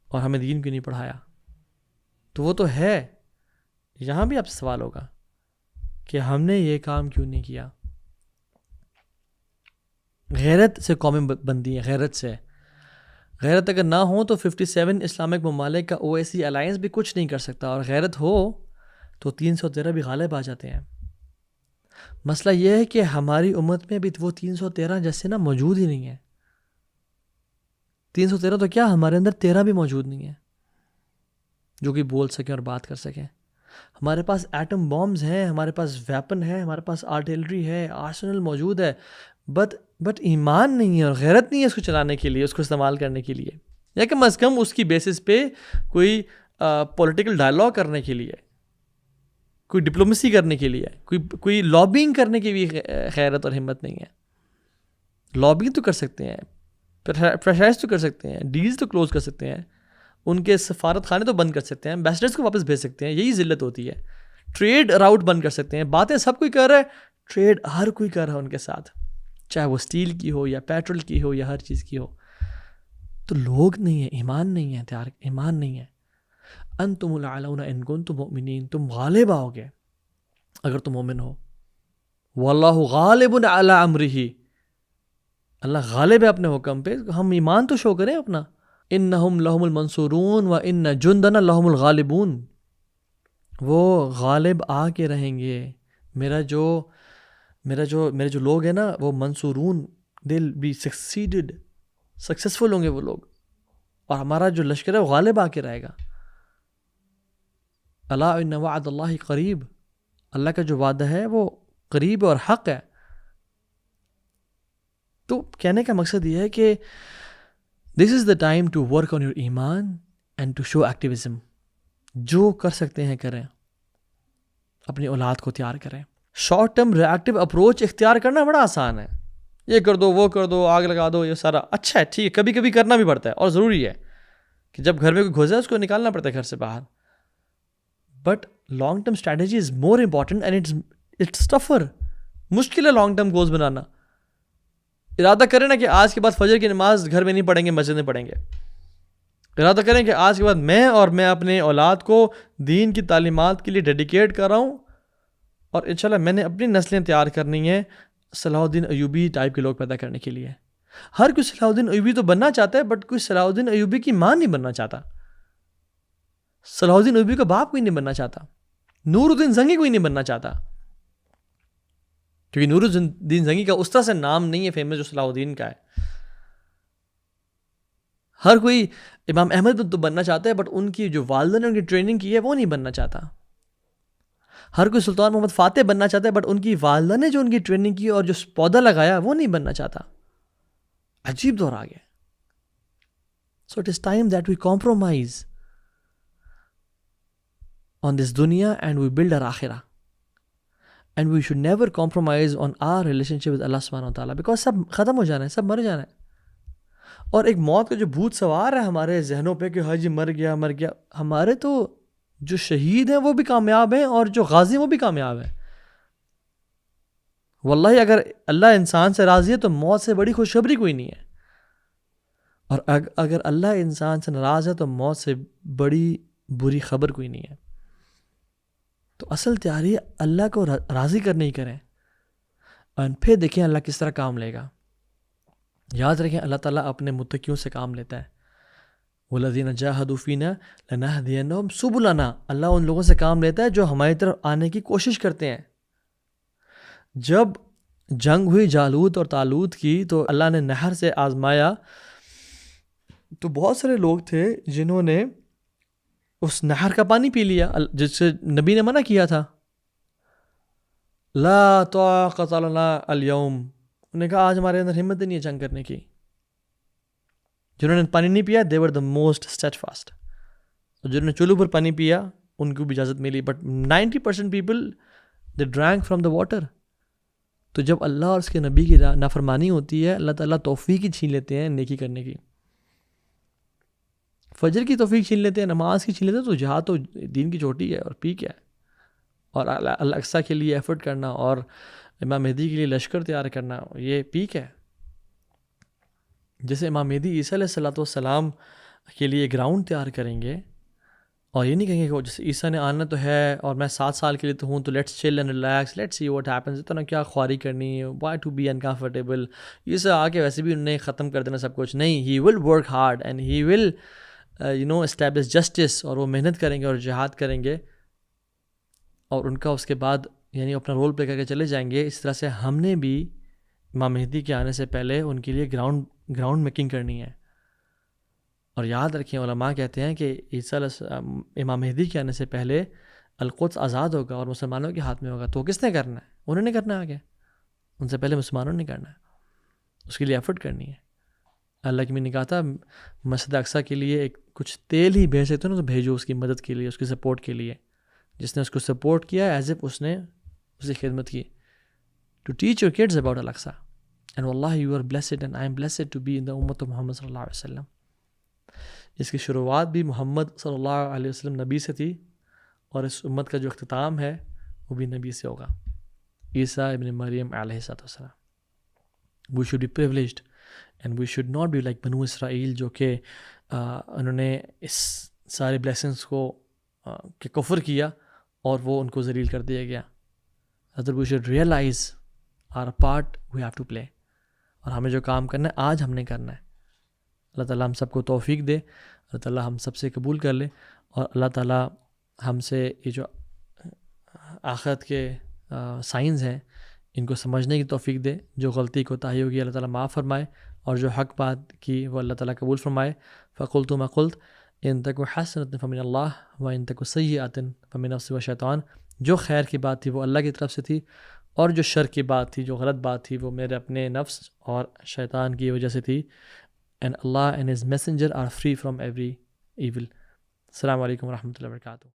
اور ہمیں دین کیوں نہیں پڑھایا؟ تو وہ تو ہے، یہاں بھی آپ سے سوال ہوگا کہ ہم نے یہ کام کیوں نہیں کیا. غیرت سے قومیں بنتی ہیں، غیرت اگر نہ ہو تو 57 اسلامک ممالک کا OIC الائنس بھی کچھ نہیں کر سکتا، اور غیرت ہو تو 313 بھی غالب آ جاتے ہیں. مسئلہ یہ ہے کہ ہماری امت میں بھی وہ 313 جیسے نا موجود ہی نہیں ہے. 313 تو کیا، ہمارے اندر 13 بھی موجود نہیں ہے جو کہ بول سکیں اور بات کر سکیں. ہمارے پاس ایٹم بامز ہیں، ہمارے پاس ویپن ہے، ہمارے پاس آرٹلری ہے، آرسنل موجود ہے، بٹ ایمان نہیں ہے اور غیرت نہیں ہے اس کو چلانے کے لیے، اس کو استعمال کرنے کے لیے، یا کم از کم اس کی بیسس پہ کوئی پولیٹیکل ڈائلاگ کرنے کے لیے، کوئی ڈپلومیسی کرنے کے لیے، کوئی لابینگ کرنے کی بھی غیرت اور ہمت نہیں ہے. لابینگ تو کر سکتے ہیں، پریشرائز تو کر سکتے ہیں، ڈیلز تو کلوز کر سکتے ہیں، ان کے سفارت خانے تو بند کر سکتے ہیں، ایمبیسڈرز کو واپس بھیج سکتے ہیں، یہی ذلت ہوتی ہے. ٹریڈ راؤٹ بند کر سکتے ہیں، باتیں سب کوئی کر رہا ہے، ٹریڈ ہر کوئی کر رہا ہے ان کے ساتھ، چاہے وہ اسٹیل کی ہو یا پیٹرول کی ہو یا ہر چیز کی ہو. تو لوگ نہیں ہیں، ایمان نہیں ہے، ایمان نہیں ہے. انتم الاعلون ان کنتم مؤمنین، تم غالب آؤ گے اگر تم مومن ہو. واللہ غالب علی امرہ، اللہ غالب ہے اپنے حکم پہ. ہم ایمان تو شو کریں اپنا. انہم لہم المنصورون و ان جندنا لہم الغالبون. وہ غالب آ کے رہیں گے. میرے جو لوگ ہیں نا وہ منصورون، they'll be سکسیسفل ہوں گے وہ لوگ، اور ہمارا جو لشکر ہے وہ غالب آ کے رہے گا. الا ان وعد اللہ قریب، اللہ کا جو وعدہ ہے وہ قریب اور حق ہے. تو کہنے کا مقصد یہ ہے کہ this is the time to work on your ایمان اینڈ ٹو شو ایکٹیویزم. جو کر سکتے ہیں کریں، اپنی اولاد کو تیار کریں. شارٹ ٹرم ریئیکٹیو اپروچ اختیار کرنا بڑا آسان ہے، یہ کر دو وہ کر دو آگ لگا دو، یہ سارا اچھا ہے، ٹھیک ہے، کبھی کبھی کرنا بھی پڑتا ہے اور ضروری ہے کہ جب گھر میں کوئی گھسے اس کو نکالنا پڑتا ہے گھر سے باہر. But long term strategy is more important and it's tougher. مشکل ہے لانگ ٹرم گولز بنانا. ارادہ کریں نا کہ آج کے بعد فجر کی نماز گھر میں نہیں پڑھیں گے، مسجد میں پڑھیں گے. ارادہ کریں کہ آج کے بعد میں اپنے اولاد کو دین کی تعلیمات کے لیے ڈیڈیکیٹ کر رہا ہوں، اور انشاءاللہ میں نے اپنی نسلیں تیار کرنی ہیں صلاح الدین ایوبی ٹائپ کے لوگ پیدا کرنے کے لیے. ہر کوئی صلاح الدین ایوبی تو بننا چاہتا ہے، بٹ کوئی صلاح الدین ایوبی کی ماں نہیں بننا چاہتا. صلاح الدین ایوبی کا باپ کوئی نہیں بننا چاہتا. نور الدین زنگی کوئی نہیں بننا چاہتا، کیونکہ نور الدین زنگی کا اس طرح سے نام نہیں ہے فیمس جو صلاح الدین کا ہے. ہر کوئی امام احمد تو بننا چاہتا ہے، بٹ ان کی جو والدہ نے ان کی ٹریننگ کی ہے وہ نہیں بننا چاہتا. ہر کوئی سلطان محمد فاتح بننا چاہتا ہے، بٹ ان کی والدہ نے جو ان کی ٹریننگ کی اور جو پودا لگایا وہ نہیں بننا چاہتا. عجیب دور آ گیا. So it is time that we compromise on this dunya and we build our akhirah, and we should never compromise on our relationship with Allah subhanahu wa ta'ala, because سب ختم ہو جانا ہے، سب مر جانا ہے. اور ایک موت کا جو بھوت سوار ہے ہمارے ذہنوں پہ کہ حاجی مر گیا. ہمارے تو جو شہید ہیں وہ بھی کامیاب ہیں اور جو غازی ہیں وہ بھی کامیاب ہیں. واللہ اگر اللہ انسان سے راضی ہے تو موت سے بڑی خوشخبری کوئی نہیں ہے، اور اگر اللہ انسان سے ناراض ہے تو موت سے بڑی بری خبر کوئی نہیں ہے. تو اصل تیاری اللہ کو راضی کرنے ہی کریں، اور پھر دیکھیں اللہ کس طرح کام لے گا. یاد رکھیں اللہ تعالیٰ اپنے متقیوں سے کام لیتا ہے. وَالَّذِينَ جَاهَدُوا فِينَا لَنَهْدِيَنَّهُمْ سُبُلَنَا. اللہ ان لوگوں سے کام لیتا ہے جو ہماری طرف آنے کی کوشش کرتے ہیں. جب جنگ ہوئی جالوت اور طالوت کی تو اللہ نے نہر سے آزمایا، تو بہت سارے لوگ تھے جنہوں نے اس نہر کا پانی پی لیا جس سے نبی نے منع کیا تھا. لا طاقت لنا اليوم، انہوں نے کہا آج ہمارے اندر ہمت نہیں ہے جنگ کرنے کی. جنہوں نے پانی نہیں پیا they were the most steadfast. جنہوں نے چولہوں پر پانی پیا ان کو بھی اجازت ملی، but 90% people they drank from the water. تو جب اللہ اور اس کے نبی کی نافرمانی ہوتی ہے اللہ تعالیٰ توفیق ہی چھین لیتے ہیں نیکی کرنے کی. فجر کی توفیق چھین لیتے ہیں، نماز کی چھین لیتے ہیں. تو جہاد تو دین کی چوٹی ہے اور پیک ہے، اور الاقصیٰ کے لیے ایفرٹ کرنا اور امام مہدی کے لیے لشکر تیار کرنا یہ پیک ہے. جیسے امام مہدی عیسیٰ علیہ السلام کے لیے گراؤنڈ تیار کریں گے، اور یہ نہیں کہیں گے کہ جیسے عیسیٰ نے آنا تو ہے اور میں 7 سال کے لیے تو ہوں تو لیٹس چل and relax, let's see what happens. اتنا کیا خواری کرنی ہے، وائی ٹو بی انکمفرٹیبل. عیسیٰ آ کے ویسے بھی انہوں نے ختم کر دینا سب کچھ. نہیں، he will work hard and he will establish justice. اور وہ محنت کریں گے اور جہاد کریں گے، اور ان کا اس کے بعد یعنی اپنا رول پلے کر کے چلے جائیں گے. اس طرح سے ہم نے بھی امام مہدی کے آنے سے پہلے ان کے لیے گراؤنڈ میکنگ کرنی ہے. اور یاد رکھیں علماء کہتے ہیں کہ امام مہدی کے آنے سے پہلے القدس آزاد ہوگا اور مسلمانوں کے ہاتھ میں ہوگا. تو کس نے کرنا ہے؟ انہوں نے کرنا ہے آگے، ان سے پہلے مسلمانوں نے کرنا ہے. اس کے لیے ایفرٹ کرنی ہے. اللہ کی میں نے کہا تھا مسجد اقصیٰ کے لیے کچھ تیل ہی بھیج سکتے ہو نا، تو بھیجو اس کی مدد کے لیے، اس کی سپورٹ کے لیے. جس نے اس کو سپورٹ کیا ایز اف اس نے اس کی خدمت کی. To teach your kids about Al Aqsa, and واللہ you are blessed and I am blessed to be in the امت محمد صلی اللہ علیہ وسلم. اس کی شروعات بھی محمد صلی اللہ علیہ وسلم نبی سے تھی، اور اس امت کا جو اختتام ہے وہ بھی نبی سے ہوگا، عیسیٰ ابن مریم علیہ السلام. We should be privileged and we should not be like بنو اسرائیل، جو کہ انہوں نے اس سارے بلیسنگس کو کہ کفر کیا اور وہ ان کو ذلیل کر دیا گیا. Other we should realize our part we have to play, اور ہمیں جو کام کرنا ہے آج ہم نے کرنا ہے. اللہ تعالیٰ ہم سب کو توفیق دے، اللہ تعالیٰ ہم سب سے قبول کر لے، اور اللہ تعالیٰ ہم سے یہ جو آخرت کے سائنز ہیں ان کو سمجھنے کی توفیق دے، جو غلطی کوتاہی ہوگی اللہ تعالیٰ معاف فرمائے، اور جو حق بات کی وہ اللہ تعالیٰ قبول فرمائے۔ فقلت ما قلت ان تک حسنۃ فمن اللہ و ان تک سیئۃ فمن نفس و شیطان، جو خیر کی بات تھی وہ اللہ کی طرف سے تھی، اور جو شر کی بات تھی، جو غلط بات تھی، وہ میرے اپنے نفس اور شیطان کی وجہ سے تھی۔ and Allah and His messenger are free from every evil۔ السلام علیکم ورحمۃ اللہ وبرکاتہ۔